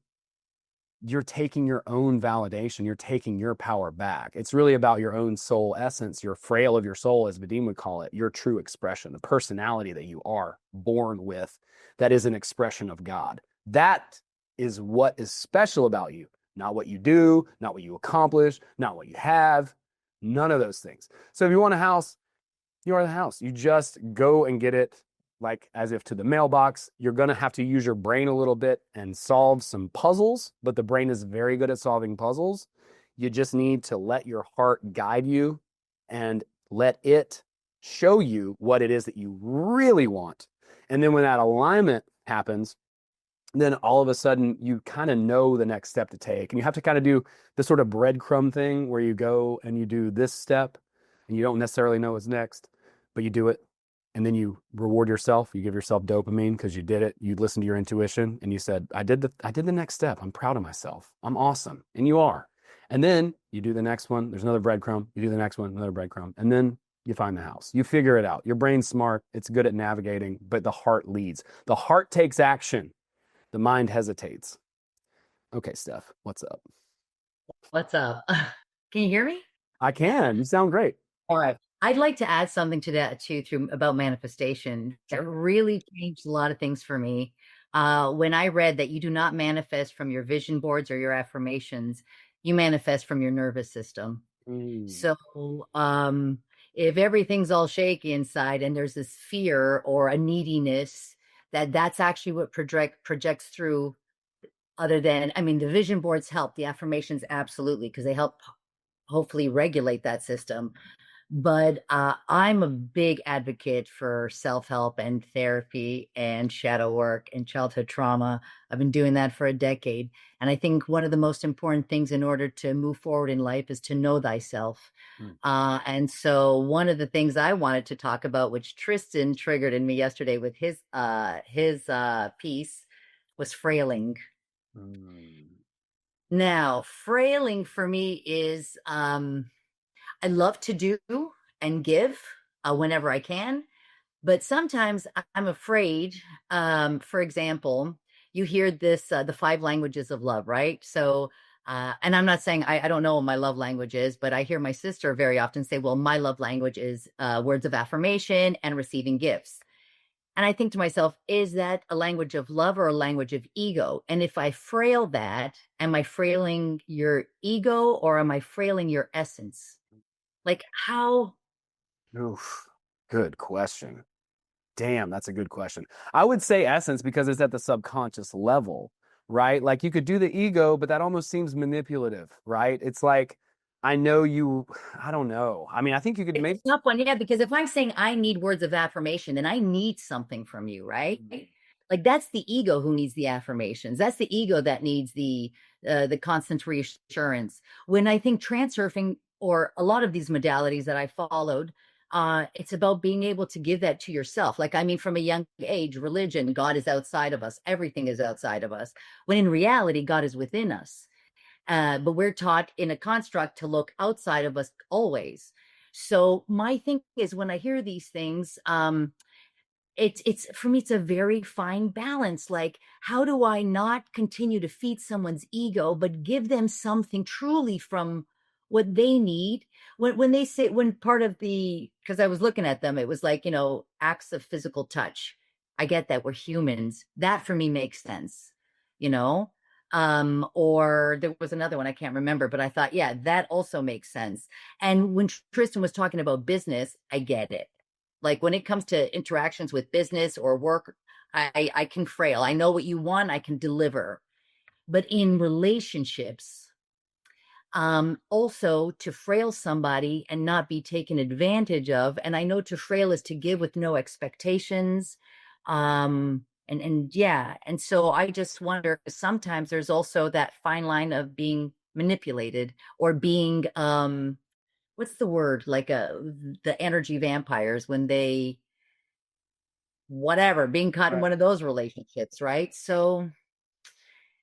you're taking your own validation, you're taking your power back. It's really about your own soul essence, your frail of your soul, as Vadim would call it, your true expression, the personality that you are born with, that is an expression of God. That is what is special about you, not what you do, not what you accomplish, not what you have, none of those things. So if you want a house, you are the house. You just go and get it, like as if to the mailbox. You're going to have to use your brain a little bit and solve some puzzles, but the brain is very good at solving puzzles. You just need to let your heart guide you and let it show you what it is that you really want. And then when that alignment happens, then all of a sudden you kind of know the next step to take. And you have to kind of do the sort of breadcrumb thing where you go and you do this step and you don't necessarily know what's next, but you do it. And then you reward yourself. You give yourself dopamine because you did it. You listened to your intuition and you said, I did the next step. I'm proud of myself. I'm awesome. And you are. And then you do the next one. There's another breadcrumb. You do the next one, another breadcrumb. And then you find the house. You figure it out. Your brain's smart. It's good at navigating, but the heart leads. The heart takes action. The mind hesitates. Okay, Steph, what's up? What's up? Can you hear me? I can. You sound great. All right. I'd like to add something to that too, through about manifestation. That really changed a lot of things for me. When I read that you do not manifest from your vision boards or your affirmations, you manifest from your nervous system. So if everything's all shaky inside and there's this fear or a neediness, that's actually what projects through. Other than, I mean, the vision boards help, the affirmations absolutely, because they help hopefully regulate that system. But I'm a big advocate for self-help and therapy and shadow work and childhood trauma. I've been doing that for a decade. And I think one of the most important things in order to move forward in life is to know thyself. And so one of the things I wanted to talk about, which Tristan triggered in me yesterday with his piece, was frailing. Now, frailing for me is I love to do and give whenever I can, but sometimes I'm afraid. For example, you hear this, the 5 languages of love, right? So, and I'm not saying I don't know what my love language is, but I hear my sister very often say, well, my love language is words of affirmation and receiving gifts. And I think to myself, is that a language of love or a language of ego? And if I frail that, am I frailing your ego or am I frailing your essence? Like how? Oof, good question. Damn, that's a good question. I would say essence because it's at the subconscious level, right? Like you could do the ego, but that almost seems manipulative, right? It's like, I know you, I don't know. I mean, I think you could maybe. It's not fun, yeah, because if I'm saying I need words of affirmation, then I need something from you, right? Like that's the ego who needs the affirmations. That's the ego that needs the constant reassurance. When I think transurfing or a lot of these modalities that I followed, it's about being able to give that to yourself. Like, I mean, from a young age, religion, God is outside of us. Everything is outside of us. When in reality, God is within us. But we're taught in a construct to look outside of us always. So my thing is when I hear these things, it's for me, it's a very fine balance. Like, how do I not continue to feed someone's ego, but give them something truly from what they need? When they say, when part of the, because I was looking at them, it was like, acts of physical touch. I get that we're humans. That for me makes sense, you know? Or there was another one I can't remember, but I thought, yeah, that also makes sense. And when Tristan was talking about business, I get it. Like when it comes to interactions with business or work, I can frail. I know what you want, I can deliver. But in relationships, also to frail somebody and not be taken advantage of. And I know to frail is to give with no expectations. And yeah, and so I just wonder, sometimes there's also that fine line of being manipulated or being what's the word, like the energy vampires, when they whatever, being caught in one of those relationships, right? So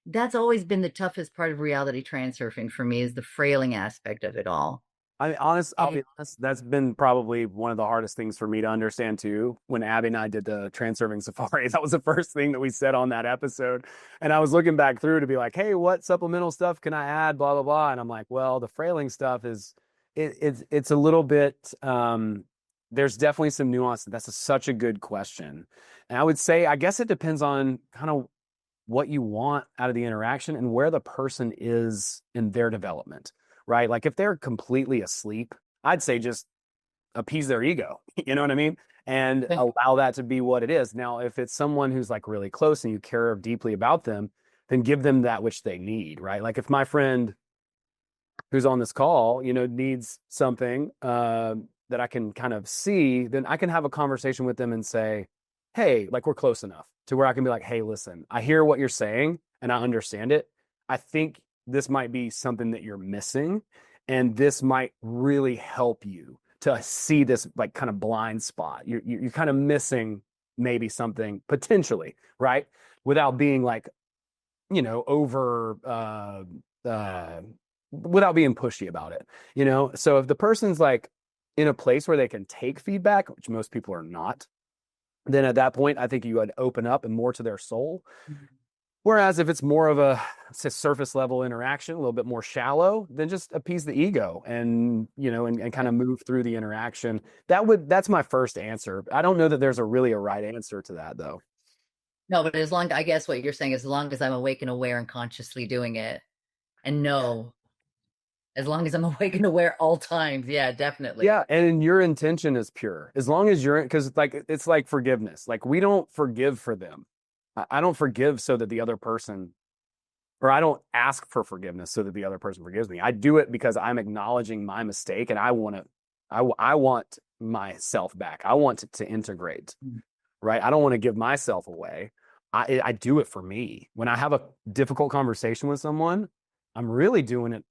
that's always been the toughest part of reality transurfing for me, is the frailing aspect of it all. I'll And be honest. That's been probably one of the hardest things for me to understand too. When Abby and I did the Transurfing Safari, that was the first thing that we said on that episode. And I was looking back through to be like, "Hey, what supplemental stuff can I add?" Blah blah blah. And I'm like, "Well, the frailing stuff is it's a little bit. There's definitely some nuance. That's such a good question. And I would say, I guess it depends on kind of what you want out of the interaction and where the person is in their development, right? Like if they're completely asleep, I'd say just appease their ego, you know what I mean? And allow that to be what it is. Now, if it's someone who's like really close and you care deeply about them, then give them that which they need, right? Like if my friend who's on this call, needs something that I can kind of see, then I can have a conversation with them and say, hey, like we're close enough to where I can be like, hey, listen, I hear what you're saying and I understand it. I think this might be something that you're missing, and this might really help you to see this like kind of blind spot. You're kind of missing maybe something potentially, right? Without being like, over without being pushy about it, So if the person's like in a place where they can take feedback, which most people are not, then at that point, I think you would open up and more to their soul. Whereas if it's more of a surface level interaction, a little bit more shallow, then just appease the ego and, and kind of move through the interaction. That's my first answer. I don't know that there's a right answer to that though. no, but I guess what you're saying is as long as I'm awake and aware and consciously doing it and know, as long as I'm awake and aware all times. Yeah, definitely. Yeah. And your intention is pure. As long as because it's like forgiveness. Like we don't forgive for them. I don't forgive so that the other person, or I don't ask for forgiveness so that the other person forgives me. I do it because I'm acknowledging my mistake and I want myself back. I want to integrate, right? I don't want to give myself away. I do it for me. When I have a difficult conversation with someone, I'm really doing it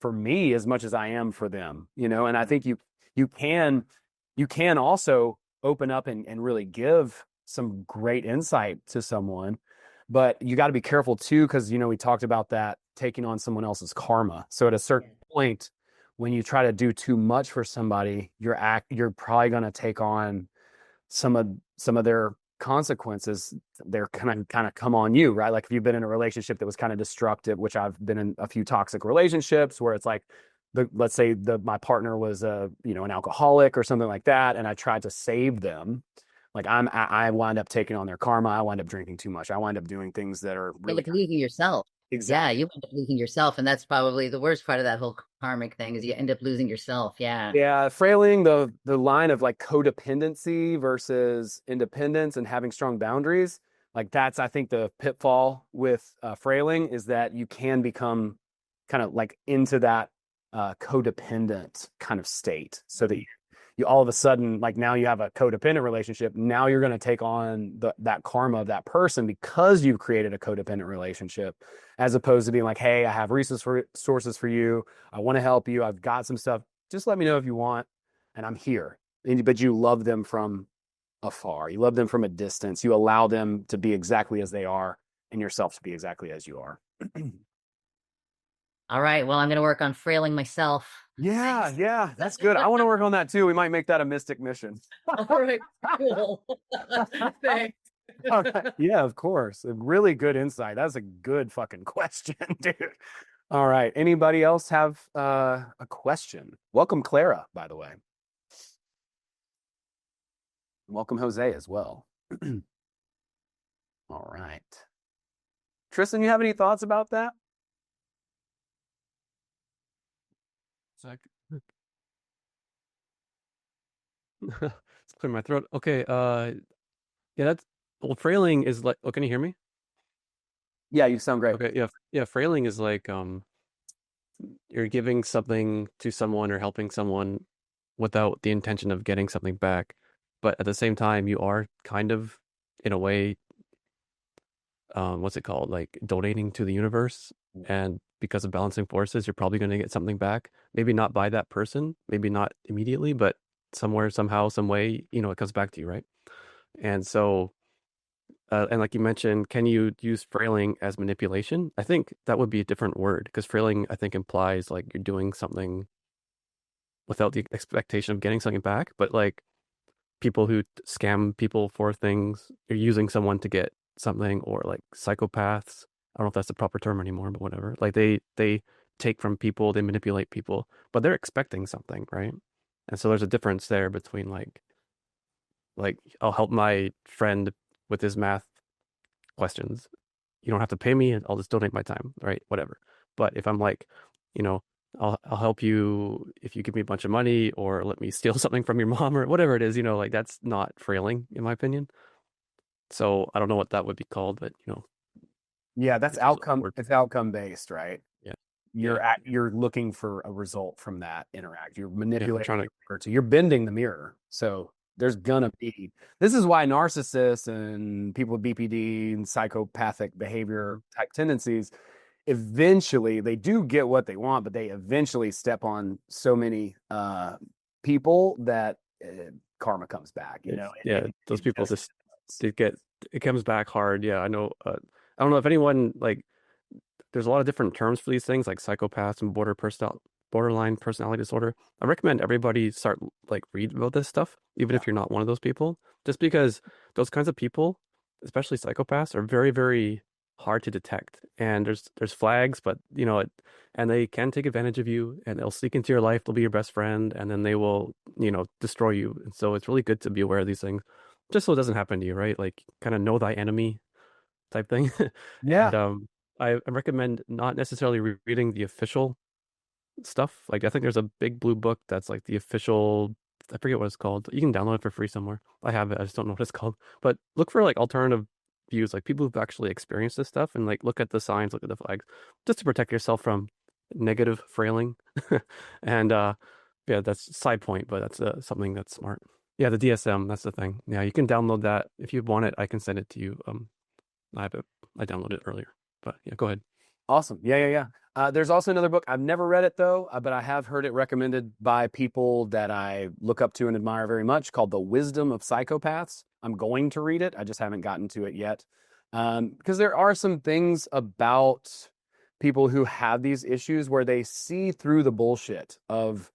for me as much as I am for them, and I think you can also open up and really give some great insight to someone, but you got to be careful too, because we talked about that taking on someone else's karma. So at a certain point, when you try to do too much for somebody, you're probably going to take on some of their consequences. They're kind of come on you, right? Like if you've been in a relationship that was kind of destructive, which I've been in a few toxic relationships where it's like let's say my partner was an alcoholic or something like that, and I tried to save them. Like I wind up taking on their karma. I wind up drinking too much. I wind up doing things that are really like losing yourself. Exactly. Yeah, you end up losing yourself, and that's probably the worst part of that whole karmic thing is you end up losing yourself. Yeah. Yeah, frailing the line of like codependency versus independence and having strong boundaries. Like that's, I think, the pitfall with frailing is that you can become kind of like into that codependent kind of state, so that you all of a sudden, like now you have a codependent relationship. Now you're going to take on that karma of that person because you've created a codependent relationship, as opposed to being like, hey, I have resources for you. I want to help you. I've got some stuff. Just let me know if you want, and I'm here. But you love them from afar. You love them from a distance. You allow them to be exactly as they are and yourself to be exactly as you are. All right. Well, I'm going to work on frailing myself. Yeah, that's good. I want to work on that too. We might make that a mystic mission. All right, cool. Thanks. All right. Yeah, of course. A really good insight. That's a good fucking question, dude. All right. Anybody else have a question? Welcome, Clara, by the way. Welcome, Jose, as well. All right. Tristan, you have any thoughts about that? Let's clear my throat. Okay. Yeah, frailing is like. Oh, can you hear me? Yeah, you sound great. Okay. Yeah. Frailing is like you're giving something to someone or helping someone without the intention of getting something back, but at the same time, you are kind of, in a way, what's it called? Like donating to the universe, and because of balancing forces, you're probably going to get something back. Maybe not by that person, maybe not immediately, but somewhere, somehow, some way, it comes back to you, right? And so, and like you mentioned, can you use frailing as manipulation? I think that would be a different word, because frailing, I think, implies like you're doing something without the expectation of getting something back. But like people who scam people for things, or using someone to get something, or like psychopaths. I don't know if that's the proper term anymore, but whatever. Like they take from people, they manipulate people, but they're expecting something, right? And so there's a difference there between like I'll help my friend with his math questions. You don't have to pay me, I'll just donate my time, right? Whatever. But if I'm like, you know, I'll help you if you give me a bunch of money, or let me steal something from your mom, or whatever it is, like that's not frailing in my opinion. So I don't know what that would be called, but Yeah, that's it's just a outcome. word. It's outcome based, right? Yeah. You're looking for a result from that interact. You're Yeah, I'm manipulating trying to. your worker, so you're bending the mirror. So there's gonna be. This is why narcissists and people with BPD and psychopathic behavior type tendencies, eventually they do get what they want, but they eventually step on so many people that karma comes back. Those people just it comes back hard. Yeah, I know. I don't know if anyone like. There's a lot of different terms for these things, like psychopaths and borderline personality disorder. I recommend everybody start like read about this stuff, even if you're not one of those people, just because those kinds of people, especially psychopaths, are very, very hard to detect. And there's flags, but and they can take advantage of you, and they'll sneak into your life. They'll be your best friend, and then they will, destroy you. And so it's really good to be aware of these things, just so it doesn't happen to you, right? Like kind of know thy enemy type thing. Yeah. And I recommend not necessarily reading the official stuff. Like I think there's a big blue book that's like the official. I forget what it's called. You can download it for free somewhere. I have it. I just don't know what it's called. But look for like alternative views, like people who've actually experienced this stuff, and like look at the signs, look at the flags, just to protect yourself from negative frailing. And yeah, that's side point, but that's something that's smart. Yeah, the DSM, that's the thing. Yeah, you can download that if you want it. I can send it to you. I have it. I downloaded it earlier. But yeah, go ahead. Awesome. Yeah. There's also another book. I've never read it though, but I have heard it recommended by people that I look up to and admire very much, called The Wisdom of Psychopaths. I'm going to read it. I just haven't gotten to it yet. Because there are some things about people who have these issues where they see through the bullshit of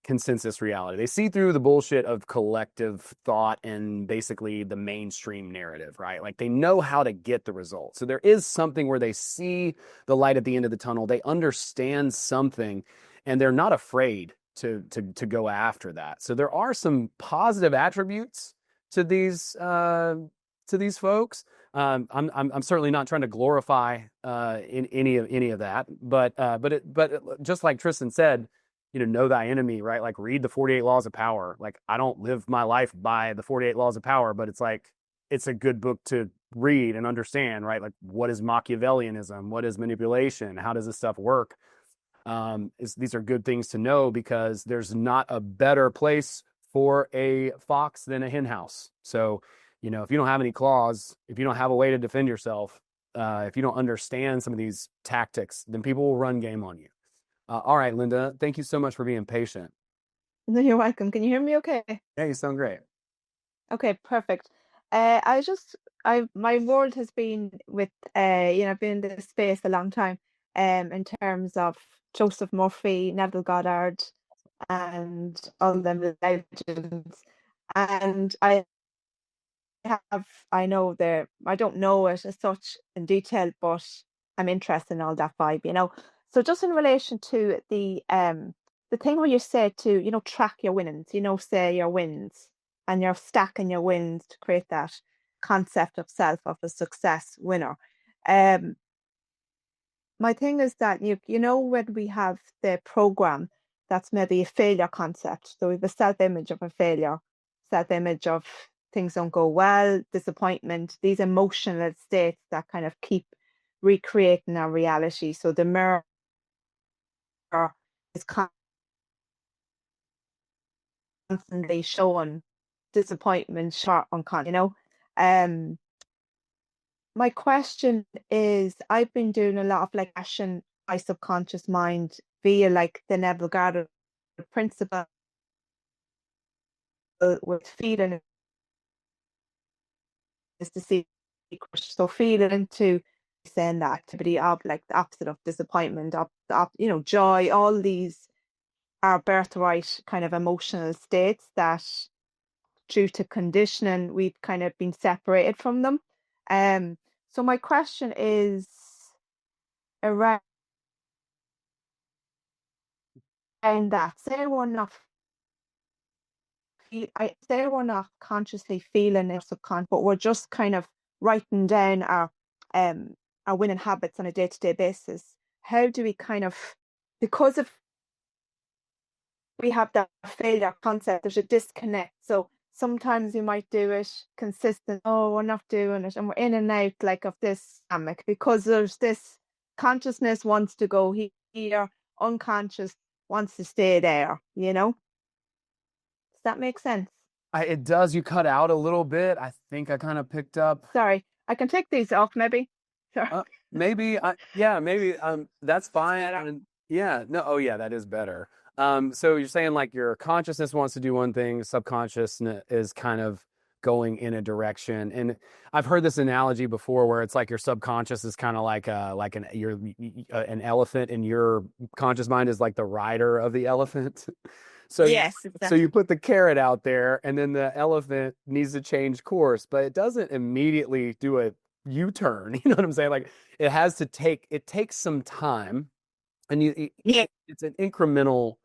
consensus reality. They see through the bullshit of collective thought and basically the mainstream narrative, right? Like they know how to get the result. So there is something where they see the light at the end of the tunnel. They understand something, and they're not afraid to go after that. So there are some positive attributes to these folks. I'm certainly not trying to glorify in any of that, but just like Tristan said, know thy enemy, right? Like read the 48 laws of power. Like I don't live my life by the 48 laws of power, but it's like, it's a good book to read and understand, right? Like what is Machiavellianism? What is manipulation? How does this stuff work? These are good things to know, because there's not a better place for a fox than a hen house. So, if you don't have any claws, if you don't have a way to defend yourself, if you don't understand some of these tactics, then people will run game on you. All right, Linda, thank you so much for being patient. No, you're welcome. Can you hear me okay? Yeah, you sound great. Okay, perfect. My world has been with, I've been in this space a long time, in terms of Joseph Murphy, Neville Goddard, and all them legends. And I don't know it as such in detail, but I'm interested in all that vibe. So just in relation to the thing where you say to, track your winnings, say your wins, and you're stacking your wins to create that concept of self, of a success winner. My thing is that when we have the program that's maybe a failure concept, so we have a self-image of a failure, self-image of things don't go well, disappointment, these emotional states that kind of keep recreating our reality. So the mirror is constantly showing disappointment, short unconscious, my question is, I've been doing a lot of like action my subconscious mind via like the Neville Goddard principle with feeling is the secret. So feeling into saying that activity of like the opposite of disappointment, of joy, all these our birthright kind of emotional states that due to conditioning, we've kind of been separated from them. So my question is around that. Say we're not consciously feeling it subconscious, but we're just kind of writing down our winning habits on a day-to-day basis. How do we kind of, because of we have that failure concept, there's a disconnect. So sometimes we might do it consistent. Oh, we're not doing it, and we're in and out like of this dynamic because there's this consciousness wants to go here, unconscious wants to stay there. Does that make sense? It does. You cut out a little bit. I think I kind of picked up. Sorry, I can take these off maybe. Sorry. Maybe. Maybe. That's fine. No. Oh, yeah. That is better. So you're saying like your consciousness wants to do one thing, subconscious is kind of going in a direction. And I've heard this analogy before where it's like your subconscious is kind of like an elephant, and your conscious mind is like the rider of the elephant. So yes, exactly. So you put the carrot out there, and then the elephant needs to change course, but it doesn't immediately do a U-turn. You know what I'm saying? Like it takes some time, and it's an incremental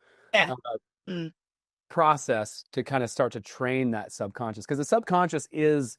process to kind of start to train that subconscious, because the subconscious is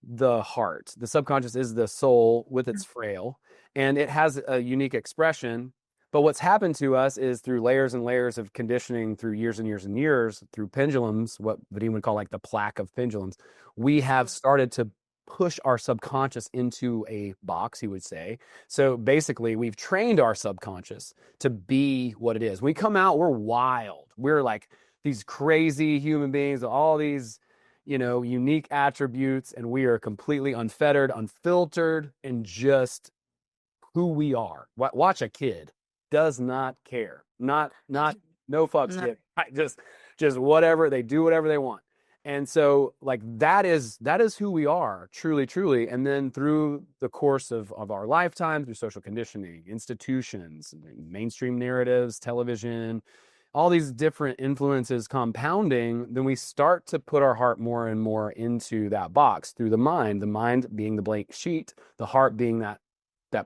the heart. The subconscious is the soul with its frail, and it has a unique expression. But what's happened to us is through layers and layers of conditioning, through years and years and years, through pendulums, what Vadim would call like the plaque of pendulums, we have started to push our subconscious into a box, he would say. So basically, we've trained our subconscious to be what it is. When we come out, we're wild. We're like these crazy human beings, all these, unique attributes, and we are completely unfettered, unfiltered, and just who we are. Watch a kid. Does not care. No fucks given. Just whatever. They do whatever they want. And so like that is who we are, truly. And then through the course of our lifetime, through social conditioning, institutions, mainstream narratives, television, all these different influences compounding, then we start to put our heart more and more into that box through the mind being the blank sheet, the heart being that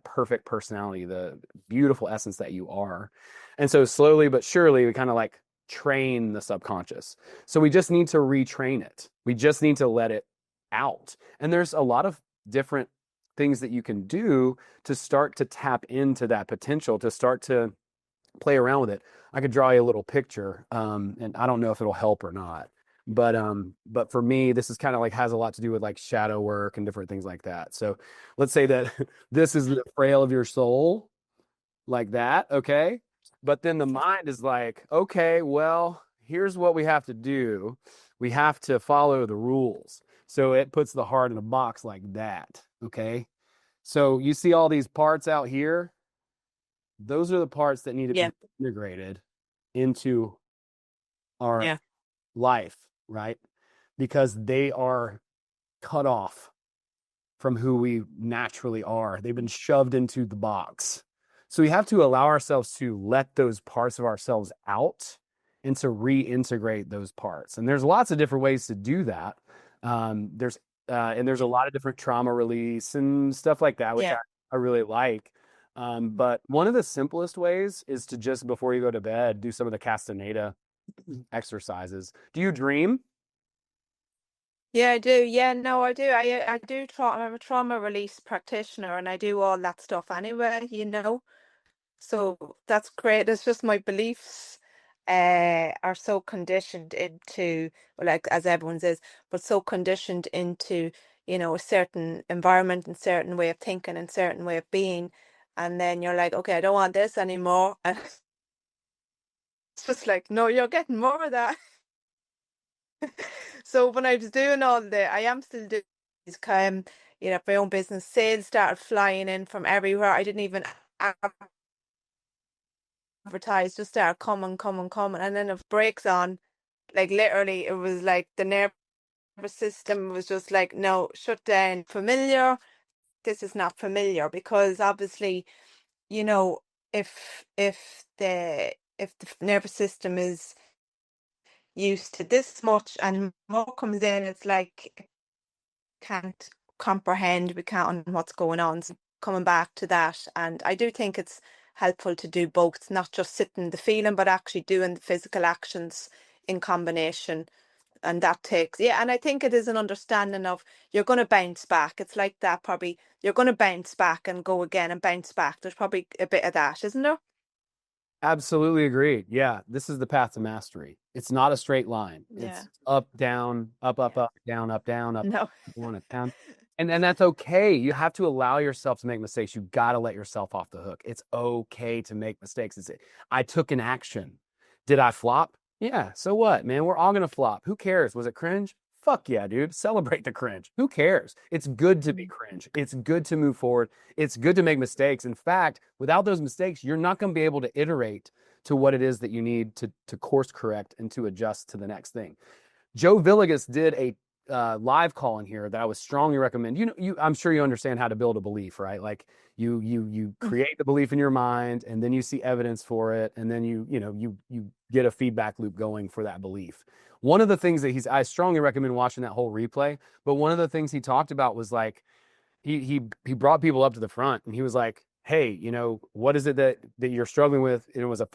perfect personality, the beautiful essence that you are. And so slowly but surely we kind of like train the subconscious. So we just need to retrain it. We just need to let it out. And there's a lot of different things that you can do to start to tap into that potential, to start to play around with it. I could draw you a little picture, and I don't know if it'll help or not. But for me, this is kind of like has a lot to do with like shadow work and different things like that. So let's say that this is the frail of your soul, like that, okay? But then the mind is like, okay, well, here's what we have to do. We have to follow the rules. So it puts the heart in a box like that, okay? So you see all these parts out here? Those are the parts that need to be integrated into our life, right? Because they are cut off from who we naturally are. They've been shoved into the box. So we have to allow ourselves to let those parts of ourselves out and to reintegrate those parts. And there's lots of different ways to do that. There's a lot of different trauma release and stuff like that, which I really like. But one of the simplest ways is to just, before you go to bed, do some of the Castaneda exercises. Do you dream? Yeah, I do. Yeah, no, I do. I do I'm a trauma release practitioner, and I do all that stuff anyway, So that's great. It's just my beliefs are so conditioned into, well, like as everyone's is, but so conditioned into, a certain environment and certain way of thinking and certain way of being. And then you're like, okay, I don't want this anymore. And it's just like, no, you're getting more of that. So when I was doing all I am still doing these my own business, sales started flying in from everywhere. I didn't even advertise, just started coming. And then if breaks on, like literally it was like the nervous system was just like, no, shut down. Familiar. This is not familiar, because obviously, if the if the nervous system is used to this much and more comes in, it's like it can't comprehend, we can't on what's going on. So coming back to that, and I do think it's helpful to do both, not just sitting the feeling, but actually doing the physical actions in combination. And that takes, yeah, and I think it is an understanding of you're going to bounce back. It's like that, probably you're going to bounce back and go again and bounce back. There's probably a bit of that, isn't there? Absolutely agreed. Yeah, this is the path to mastery. It's not a straight line. Yeah. It's up, down, up, up, Yeah. up, down, up, down, up, No. one, up, down. And that's okay. You have to allow yourself to make mistakes. You got to let yourself off the hook. It's okay to make mistakes. I took an action. Did I flop? Yeah. So what, man? We're all going to flop. Who cares? Was it cringe? Fuck yeah, dude. Celebrate the cringe. Who cares? It's good to be cringe. It's good to move forward. It's good to make mistakes. In fact, without those mistakes, you're not going to be able to iterate to what it is that you need to course correct and to adjust to the next thing. Joe Villegas did a live call in here that I would strongly recommend. I'm sure you understand how to build a belief, right? Like you create the belief in your mind, and then you see evidence for it, and then you get a feedback loop going for that belief. One of the things that I strongly recommend watching that whole replay, but one of the things he talked about was like he brought people up to the front, and he was like, hey, what is it that you're struggling with? And it was the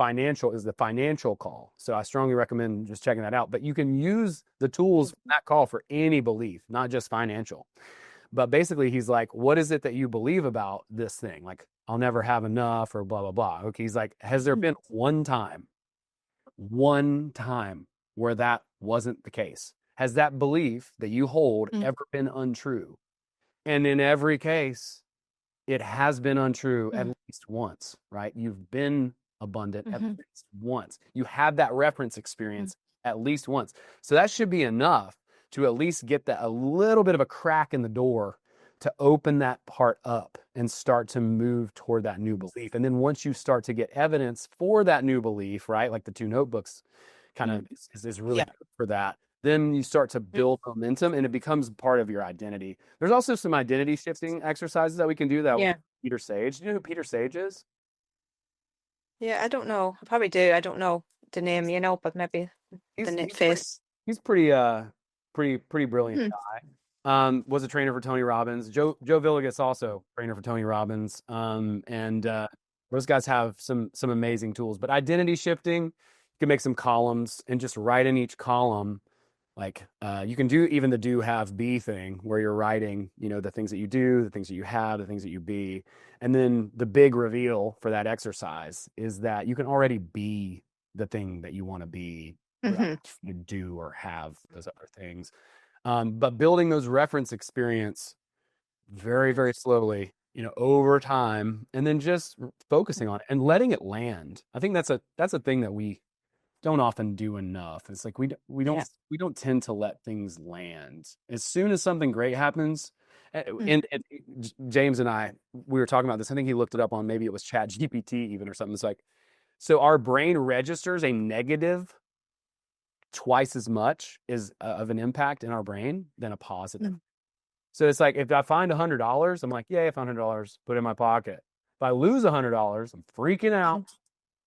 financial call. So I strongly recommend just checking that out. But you can use the tools from that call for any belief, not just financial. But basically, he's like, what is it that you believe about this thing? Like, I'll never have enough or blah, blah, blah. Okay. He's like, has there been one time where that wasn't the case? Has that belief that you hold ever been untrue? And in every case, it has been untrue at least once, right? You've been abundant at least once. You have that reference experience at least once. So that should be enough to at least get that a little bit of a crack in the door to open that part up and start to move toward that new belief. And then once you start to get evidence for that new belief, right? Like the 2 notebooks kind of is really good for that. Then you start to build momentum and it becomes part of your identity. There's also some identity shifting exercises that we can do that with Peter Sage. Do you know who Peter Sage is? Yeah, I don't know. I probably do. I don't know the name, but maybe the face. He's pretty brilliant guy. Was a trainer for Tony Robbins. Joe Villegas also trainer for Tony Robbins. Those guys have some amazing tools. But identity shifting, you can make some columns and just write in each column. Like you can do even the do, have, be thing where you're writing, the things that you do, the things that you have, the things that you be. And then the big reveal for that exercise is that you can already be the thing that you want to be, you do or have those other things. But building those reference experience very, very slowly, over time, and then just focusing on it and letting it land. I think that's a thing that we don't often do enough. It's like we don't tend to let things land. As soon as something great happens, and James and we were talking about this. I think he looked it up on, maybe it was Chat GPT even or something. It's like, so our brain registers a negative twice as much of an impact in our brain than a positive. So it's like, if I find $100, I'm like, yay, I found $100, put it in my pocket. If I lose $100, I'm freaking out.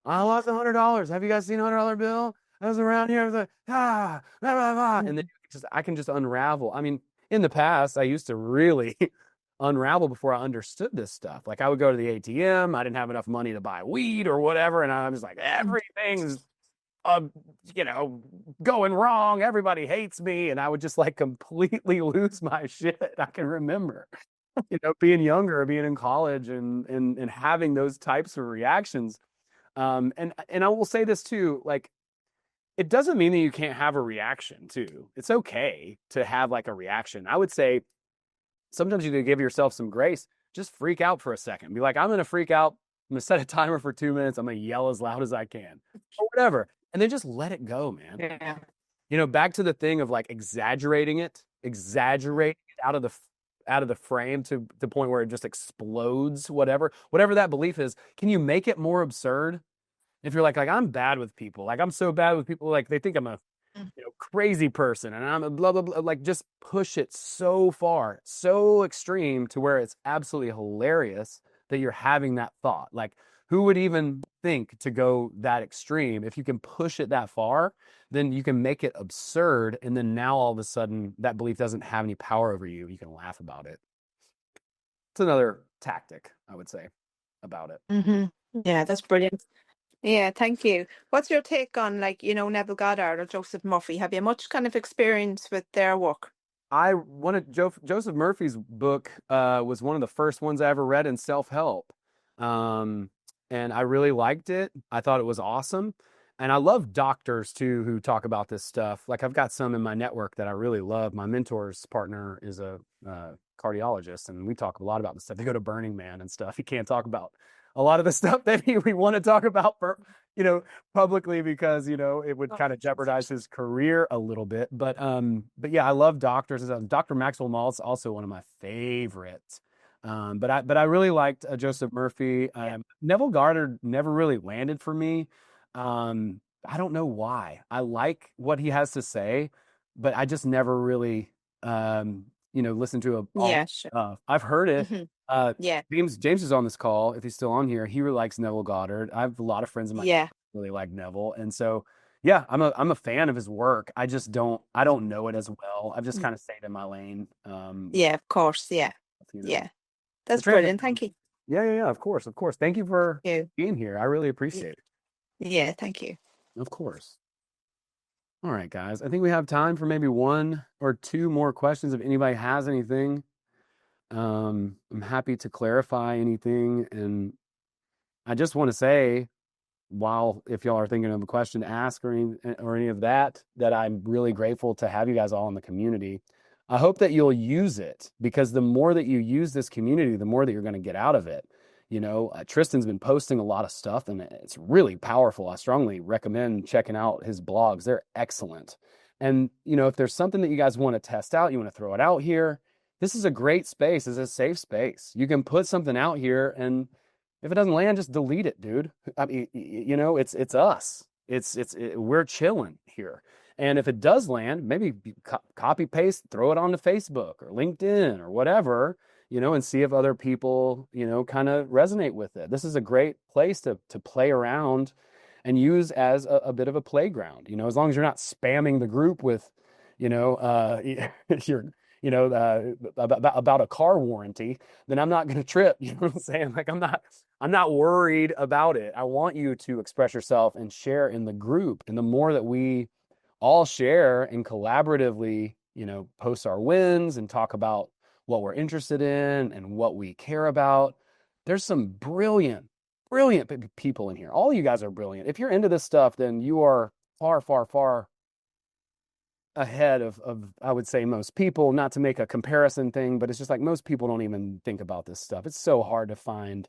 I lost $100. Have you guys seen $100 bill? I was around here. I was like, blah, blah, blah. And then I can just unravel. I mean, in the past, I used to really unravel before I understood this stuff. Like I would go to the ATM. I didn't have enough money to buy weed or whatever. And I was like, everything's, going wrong. Everybody hates me. And I would just like completely lose my shit. I can remember, being younger, being in college and having those types of reactions. And I will say this too, like, it doesn't mean that you can't have a reaction too. It's okay to have like a reaction. I would say sometimes you could give yourself some grace, just freak out for a second. Be like, I'm going to freak out. I'm going to set a timer for 2 minutes. I'm going to yell as loud as I can or whatever. And then just let it go, man. Yeah. Back to the thing of like exaggerating it out of the frame to the point where it just explodes, whatever that belief is. Can you make it more absurd? If you're like I'm bad with people, like I'm so bad with people, like they think I'm a crazy person and I'm a blah, blah, blah, like just push it so far, so extreme to where it's absolutely hilarious that you're having that thought. Like, who would even think to go that extreme? If you can push it that far, then you can make it absurd. And then now all of a sudden that belief doesn't have any power over you. You can laugh about it. It's another tactic, I would say, about it. Yeah, that's brilliant. Yeah, thank you. What's your take on, like, Neville Goddard or Joseph Murphy? Have you much kind of experience with their work? I wanted Joseph Murphy's book was one of the first ones I ever read in self-help. And I really liked it. I thought it was awesome. And I love doctors too who talk about this stuff. Like I've got some in my network that I really love. My mentor's partner is a cardiologist, and we talk a lot about this stuff. They go to Burning Man and stuff. He can't talk about a lot of the stuff that we want to talk about publicly because it would kind of jeopardize his career a little bit. But yeah, I love doctors. Dr. Maxwell Maltz also one of my favorites. But I really liked Joseph Murphy. Neville Goddard never really landed for me. I don't know why. I like what he has to say, but I just never really listened to Sure. I've heard it. Yeah. James is on this call. If he's still on here, he really likes Neville Goddard. I have a lot of friends in my Yeah. really like Neville, and so yeah, I'm a fan of his work. I don't know it as well. I've just kind of stayed in my lane. Yeah, of course. Yeah. Yeah. That's brilliant. Thank you. Yeah. Of course. Thank you for being here. I really appreciate it. Yeah, thank you. Of course. All right, guys. I think we have time for maybe one or two more questions if anybody has anything. I'm happy to clarify anything. And I just want to say, if y'all are thinking of a question to ask or any of that I'm really grateful to have you guys all in the community. I hope that you'll use it, because the more that you use this community, the more that you're going to get out of it. Tristan's been posting a lot of stuff and it's really powerful. I strongly recommend checking out his blogs. They're excellent. And, if there's something that you guys want to test out, you want to throw it out here, this is a great space. It's a safe space. You can put something out here, and if it doesn't land, just delete it, dude. I mean, it's us. We're chilling here. And if it does land, maybe copy paste, throw it onto Facebook or LinkedIn or whatever, and see if other people, kind of resonate with it. This is a great place to play around and use as a bit of a playground, as long as you're not spamming the group with, about a car warranty, then I'm not going to trip. You know what I'm saying? Like, I'm not worried about it. I want you to express yourself and share in the group. And the more that we all share and collaboratively, post our wins and talk about what we're interested in and what we care about, there's some brilliant people in here. All you guys are brilliant. If you're into this stuff, then you are far, far, far ahead of I would say most people. Not to make a comparison thing, but it's just like most people don't even think about this stuff. It's so hard to find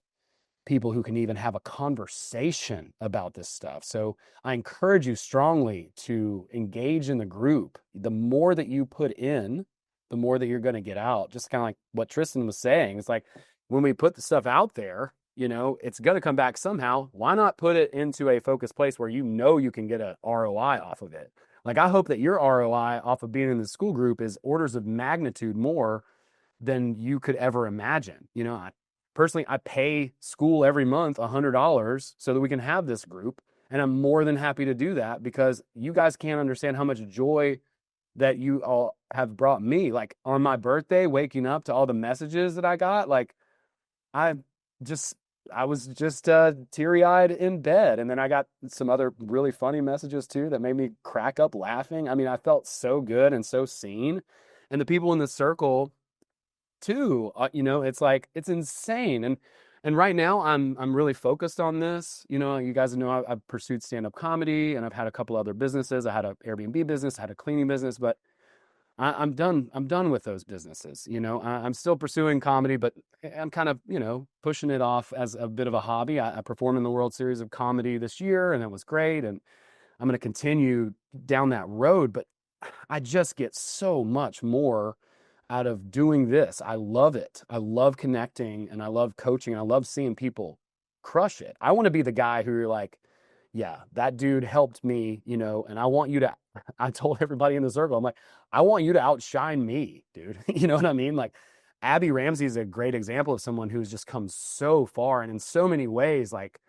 people who can even have a conversation about this stuff. So I encourage you strongly to engage in the group. The more that you put in, the more that you're going to get out. Just kind of like what Tristan was saying. It's like when we put the stuff out there, it's going to come back somehow. Why not put it into a focused place where you can get a ROI off of it? Like, I hope that your ROI off of being in the school group is orders of magnitude more than you could ever imagine. Personally, I pay school every month $100 so that we can have this group. And I'm more than happy to do that, because you guys can't understand how much joy that you all have brought me. Like, on my birthday, waking up to all the messages that I got, like, I was just teary-eyed in bed. And then I got some other really funny messages too that made me crack up laughing. I mean, I felt so good and so seen. And the people in the circle too, it's like, it's insane. And right now I'm really focused on this. You guys know I've pursued stand-up comedy, and I've had a couple other businesses. I had an Airbnb business, I had a cleaning business, but I'm done with those businesses. I'm still pursuing comedy, but I'm kind of, pushing it off as a bit of a hobby. I performed in the World Series of Comedy this year, and it was great. And I'm going to continue down that road, but I just get so much more out of doing this. I love it. I love connecting, and I love coaching, and I love seeing people crush it. I want to be the guy who you're like, yeah, that dude helped me, and I want you to, I told everybody in the circle, I'm like, I want you to outshine me, dude. You know what I mean? Like, Abby Ramsey is a great example of someone who's just come so far, and in so many ways, like,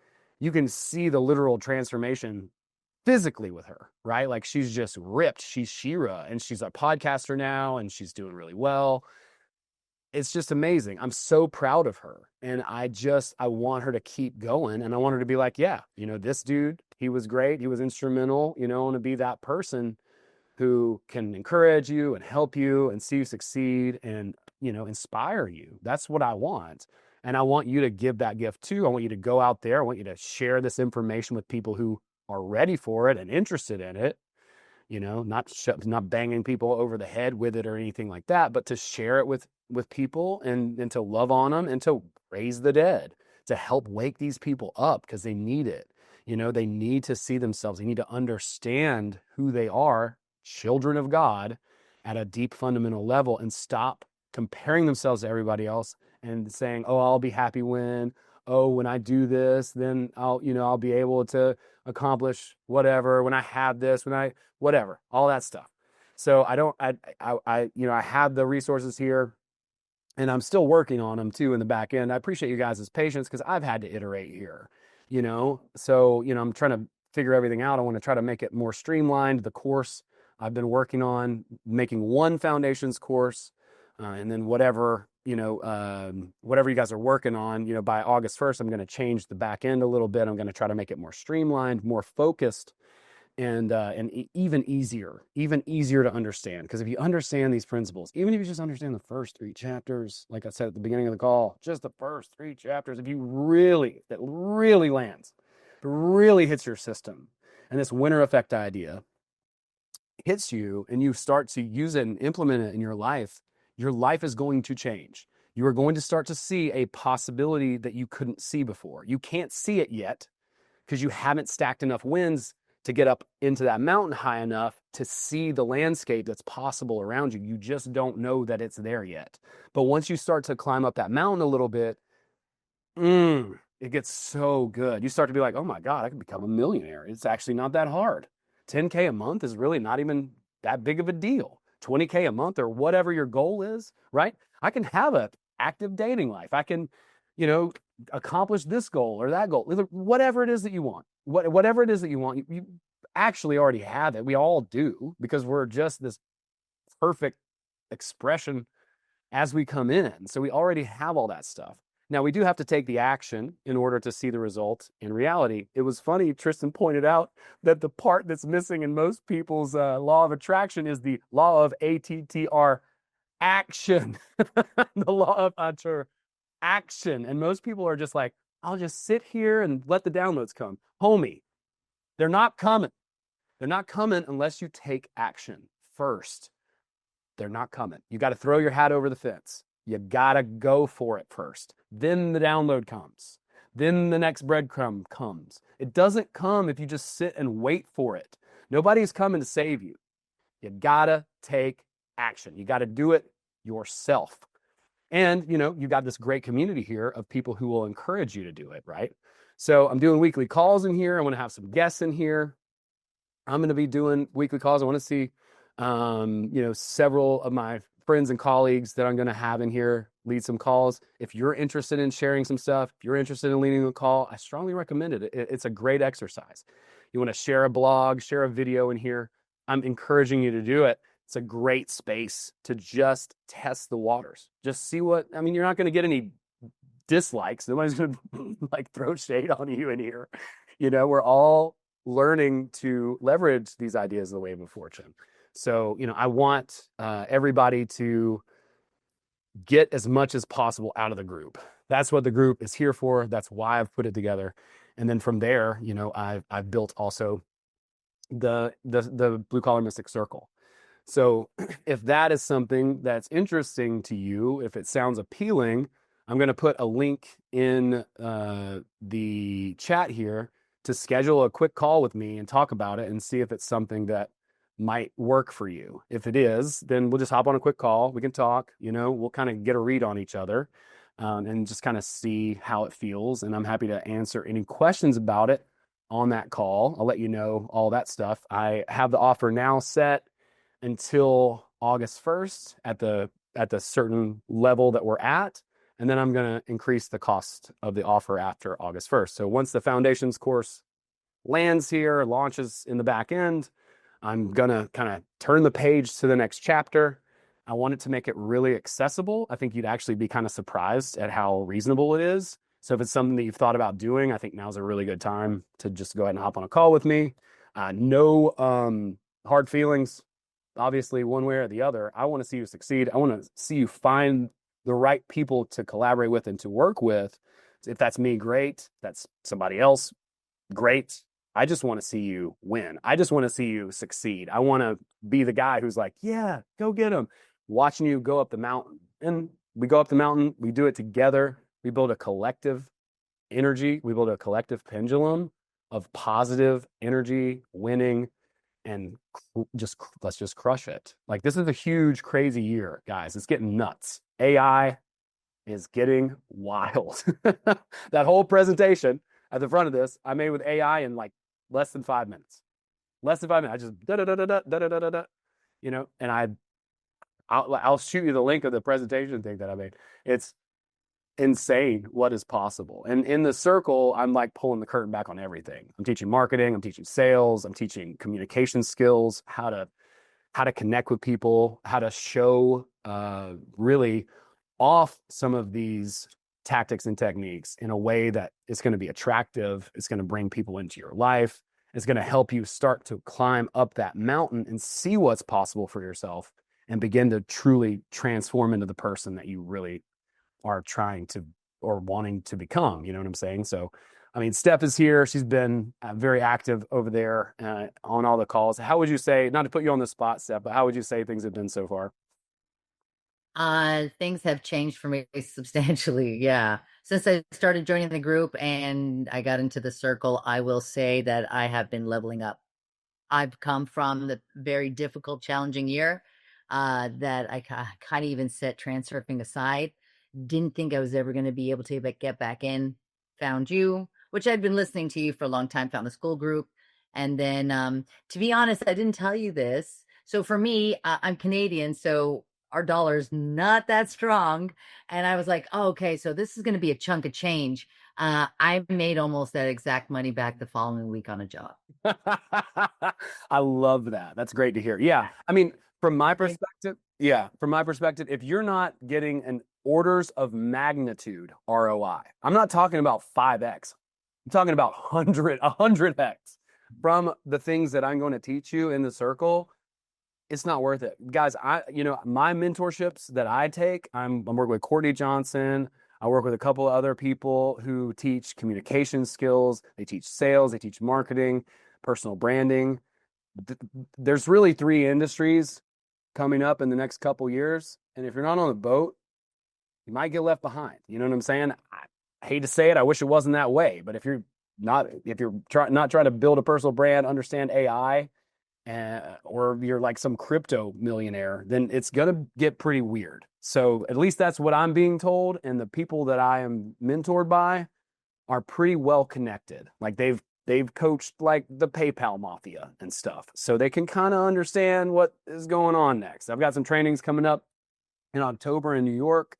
you can see the literal transformation physically with her, right? Like she's just ripped. She's Shira, and she's a podcaster now, and she's doing really well. It's just amazing. I'm so proud of her. And I want her to keep going. And I want her to be like, yeah, this dude, he was great. He was instrumental, I want to be that person who can encourage you and help you and see you succeed and, inspire you. That's what I want. And I want you to give that gift too. I want you to go out there. I want you to share this information with people who are ready for it and interested in it. Not banging people over the head with it or anything like that, but to share it with people and to love on them and to raise the dead, to help wake these people up because they need it. They need to see themselves. They need to understand who they are, children of God, at a deep fundamental level, and stop comparing themselves to everybody else and saying, oh, I'll be happy when I do this, then I'll be able to accomplish whatever, when I have this, whatever, all that stuff. So I have the resources here, and I'm still working on them too in the back end. I appreciate you guys' patience because I've had to iterate here, so, I'm trying to figure everything out. I want to try to make it more streamlined. The course I've been working on, making one foundations course, and then whatever you guys are working on, by August 1st, I'm going to change the back end a little bit. I'm going to try to make it more streamlined, more focused, and even easier to understand. Because if you understand these principles, even if you just understand the first 3 chapters, like I said at the beginning of the call, just the first 3 chapters, if that really lands, really hits your system, and this winner effect idea hits you, and you start to use it and implement it in your life is going to change. You are going to start to see a possibility that you couldn't see before. You can't see it yet because you haven't stacked enough wins to get up into that mountain high enough to see the landscape that's possible around you. You just don't know that it's there yet. But once you start to climb up that mountain a little bit, it gets so good. You start to be like, oh my God, I can become a millionaire. It's actually not that hard. 10K a month is really not even that big of a deal. 20K a month or whatever your goal is, right? I can have an active dating life. I can, accomplish this goal or that goal, whatever it is that you want. Whatever it is that you want, you actually already have it. We all do, because we're just this perfect expression as we come in. So we already have all that stuff. Now, we do have to take the action in order to see the result in reality. It was funny, Tristan pointed out that the part that's missing in most people's law of attraction is the law of ATTR, action. The law of action. And most people are just like, I'll just sit here and let the downloads come. Homie, they're not coming. They're not coming unless you take action first. They're not coming. You got to throw your hat over the fence. You got to go for it first. Then the download comes. Then the next breadcrumb comes. It doesn't come if you just sit and wait for it. Nobody's coming to save you. You got to take action. You got to do it yourself. And, you got this great community here of people who will encourage you to do it, right? So I'm doing weekly calls in here. I want to have some guests in here. I'm going to be doing weekly calls. I want to see, several of my friends and colleagues that I'm going to have in here lead some calls. If you're interested in sharing some stuff, if you're interested in leading a call, I strongly recommend it. It's a great exercise. You want to share a blog, share a video in here, I'm encouraging you to do it. It's a great space to just test the waters. Just see you're not going to get any dislikes. Nobody's going to throw shade on you in here. We're all learning to leverage these ideas of the wave of fortune. So, I want everybody to get as much as possible out of the group. That's what the group is here for. That's why I've put it together. And then from there, I've built also the Blue Collar Mystic Circle. So if that is something that's interesting to you, if it sounds appealing, I'm going to put a link in the chat here to schedule a quick call with me and talk about it and see if it's something that might work for you. If it is, then we'll just hop on a quick call. We can talk, we'll kind of get a read on each other and just kind of see how it feels. And I'm happy to answer any questions about it on that call. I'll let you know all that stuff. I have the offer now set until August 1st at the certain level that we're at. And then I'm going to increase the cost of the offer after August 1st. So once the foundations course lands here, launches in the back end, I'm going to kind of turn the page to the next chapter. I want it to make it really accessible. I think you'd actually be kind of surprised at how reasonable it is. So if it's something that you've thought about doing, I think now's a really good time to just go ahead and hop on a call with me. No hard feelings, obviously, one way or the other. I want to see you succeed. I want to see you find the right people to collaborate with and to work with. If that's me, great. If that's somebody else, great. I just want to see you win. I just want to see you succeed. I want to be the guy who's like, yeah, go get them. Watching you go up the mountain. And we go up the mountain, we do it together. We build a collective energy. We build a collective pendulum of positive energy, winning, and let's just crush it. Like, this is a huge, crazy year, guys. It's getting nuts. AI is getting wild. That whole presentation at the front of this, I made with AI in like less than 5 minutes. Less than 5 minutes. I just da-da-da-da-da-da-da-da-da, and I'll shoot you the link of the presentation thing that I made. It's insane what is possible. And in the circle, I'm like pulling the curtain back on everything. I'm teaching marketing, I'm teaching sales, I'm teaching communication skills, how to connect with people, how to show really off some of these tactics and techniques in a way that is going to be attractive. It's going to bring people into your life. It's going to help you start to climb up that mountain and see what's possible for yourself and begin to truly transform into the person that you really are trying to or wanting to become. You know what I'm saying? So, I mean, Steph is here. She's been very active over there on all the calls. How would you say, not to put you on the spot, Steph, but how would you say things have been so far? Things have changed for me substantially. Yeah. Since I started joining the group and I got into the circle, I will say that I have been leveling up. I've come from the very difficult, challenging year that I kind of even set transurfing aside. Didn't think I was ever going to be able to get back in. Found you, which I'd been listening to you for a long time, found the school group. And then, to be honest, I didn't tell you this. So for me, I'm Canadian, so our dollar's not that strong. And I was like, oh, okay, so this is going to be a chunk of change. I made almost that exact money back the following week on a job. I love that. That's great to hear. Yeah. I mean, from my perspective, if you're not getting an orders of magnitude ROI, I'm not talking about 5x. I'm talking about 100x from the things that I'm going to teach you in the circle. It's not worth it, guys. My mentorships that I take, I'm working with Courtney Johnson. I work with a couple of other people who teach communication skills. They teach sales, they teach marketing, personal branding. There's really 3 industries coming up in the next couple years. And if you're not on the boat, you might get left behind. You know what I'm saying? I hate to say it. I wish it wasn't that way. But if you're not trying to build a personal brand, understand AI, or you're like some crypto millionaire, then it's going to get pretty weird. So at least that's what I'm being told. And the people that I am mentored by are pretty well connected. Like they've coached like the PayPal mafia and stuff. So they can kind of understand what is going on next. I've got some trainings coming up in October in New York,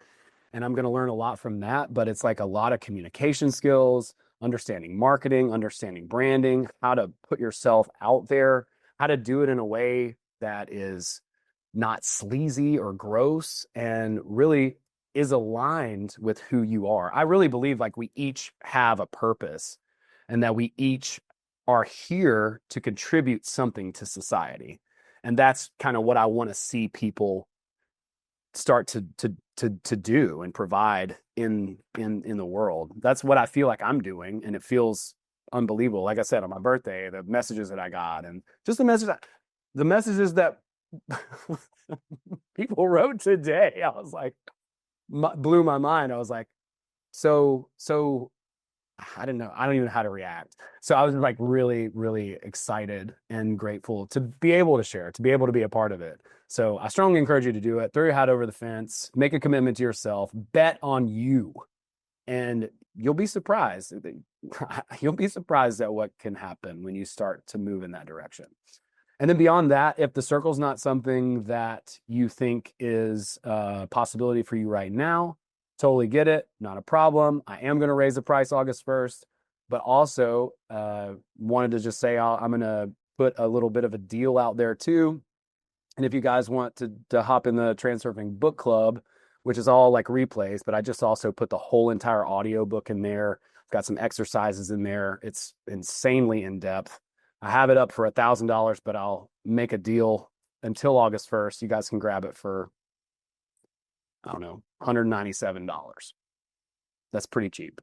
and I'm going to learn a lot from that. But it's like a lot of communication skills, understanding marketing, understanding branding, how to put yourself out there, how to do it in a way that is not sleazy or gross and really is aligned with who you are. I really believe like we each have a purpose and that we each are here to contribute something to society. And that's kind of what I want to see people start to do and provide in the world. That's what I feel like I'm doing, and it feels unbelievable. Like I said, on my birthday, the messages that I got, and just the messages that people wrote today, I was like, blew my mind. I was like, so I didn't know. I don't even know how to react. So I was like really, really excited and grateful to be able to share, to be able to be a part of it. So I strongly encourage you to do it. Throw your hat over the fence, make a commitment to yourself, bet on you, and you'll be surprised. You'll be surprised at what can happen when you start to move in that direction. And then beyond that, if the circle's not something that you think is a possibility for you right now, Totally get it. Not a problem. I am going to raise the price August 1st, but also wanted to just say I'm going to put a little bit of a deal out there too. And if you guys want to hop in the Transurfing book club, which is all like replays, but I just also put the whole entire audio book in there. I've got some exercises in there. It's insanely in depth. I have it up for $1,000, but I'll make a deal until August 1st. You guys can grab it for, I don't know, $197. That's pretty cheap.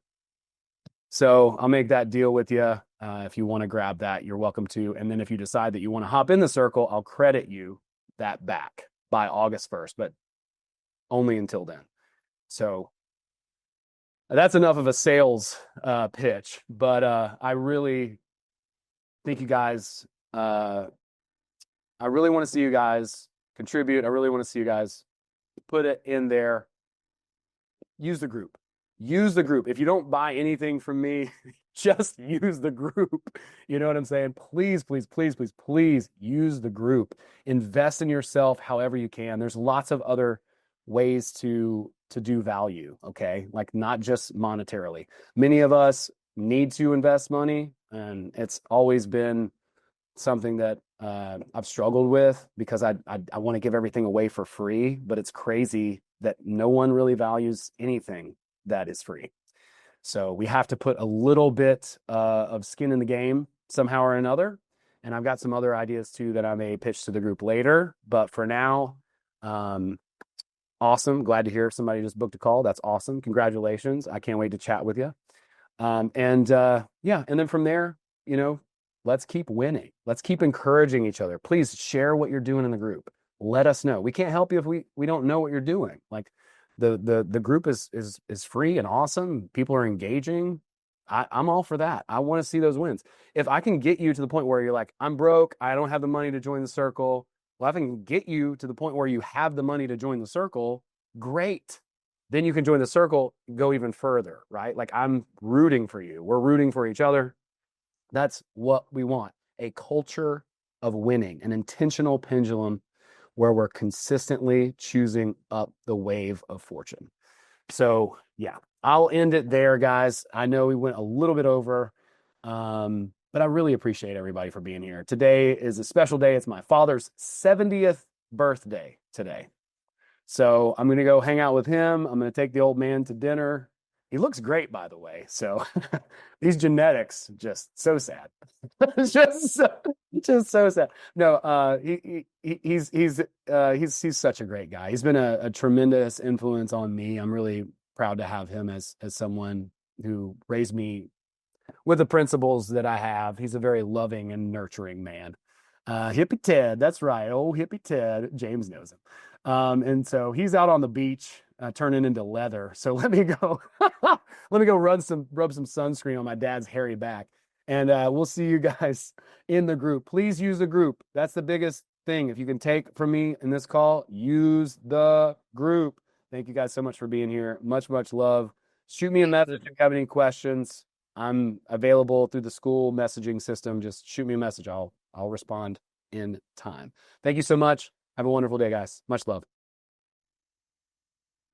So I'll make that deal with you. If you want to grab that, you're welcome to. And then if you decide that you want to hop in the circle, I'll credit you that back by August 1st, but only until then. So that's enough of a sales pitch, but I really think you guys, I really want to see you guys contribute. I really want to see you guys put it in there. Use the group. Use the group. If you don't buy anything from me, just use the group. You know what I'm saying? Please, please, please, please, please use the group. Invest in yourself however you can. There's lots of other ways to do value, okay? Like not just monetarily. Many of us need to invest money, and it's always been something that I've struggled with because I want to give everything away for free, but it's crazy that no one really values anything that is free. So we have to put a little bit of skin in the game somehow or another. And I've got some other ideas too that I may pitch to the group later. But for now, awesome. Glad to hear somebody just booked a call. That's awesome. Congratulations. I can't wait to chat with you. And then from there, let's keep winning. Let's keep encouraging each other. Please share what you're doing in the group. Let us know. We can't help you if we don't know what you're doing. Like the group is free and awesome. People are engaging. I'm all for that. I want to see those wins. If I can get you to the point where you're like, I'm broke, I don't have the money to join the circle. Well, if I can get you to the point where you have the money to join the circle, great. Then you can join the circle, go even further, right? Like I'm rooting for you. We're rooting for each other. That's what we want. A culture of winning, an intentional pendulum where we're consistently choosing up the wave of fortune. So yeah, I'll end it there, guys. I know we went a little bit over, but I really appreciate everybody for being here. Today is a special day. It's my father's 70th birthday today. So I'm going to go hang out with him. I'm going to take the old man to dinner. He looks great, by the way. So these genetics, just so sad. It's just so sad. No, he's such a great guy. He's been a tremendous influence on me. I'm really proud to have him as someone who raised me with the principles that I have. He's a very loving and nurturing man. Hippie Ted, that's right. Oh, Hippie Ted. James knows him. And so he's out on the beach turning into leather. So let me go rub some sunscreen on my dad's hairy back. And we'll see you guys in the group. Please use the group. That's the biggest thing. If you can take from me in this call, use the group. Thank you guys so much for being here. Much, much love. Shoot me a message if you have any questions. I'm available through the school messaging system. Just shoot me a message. I'll respond in time. Thank you so much. Have a wonderful day, guys. Much love.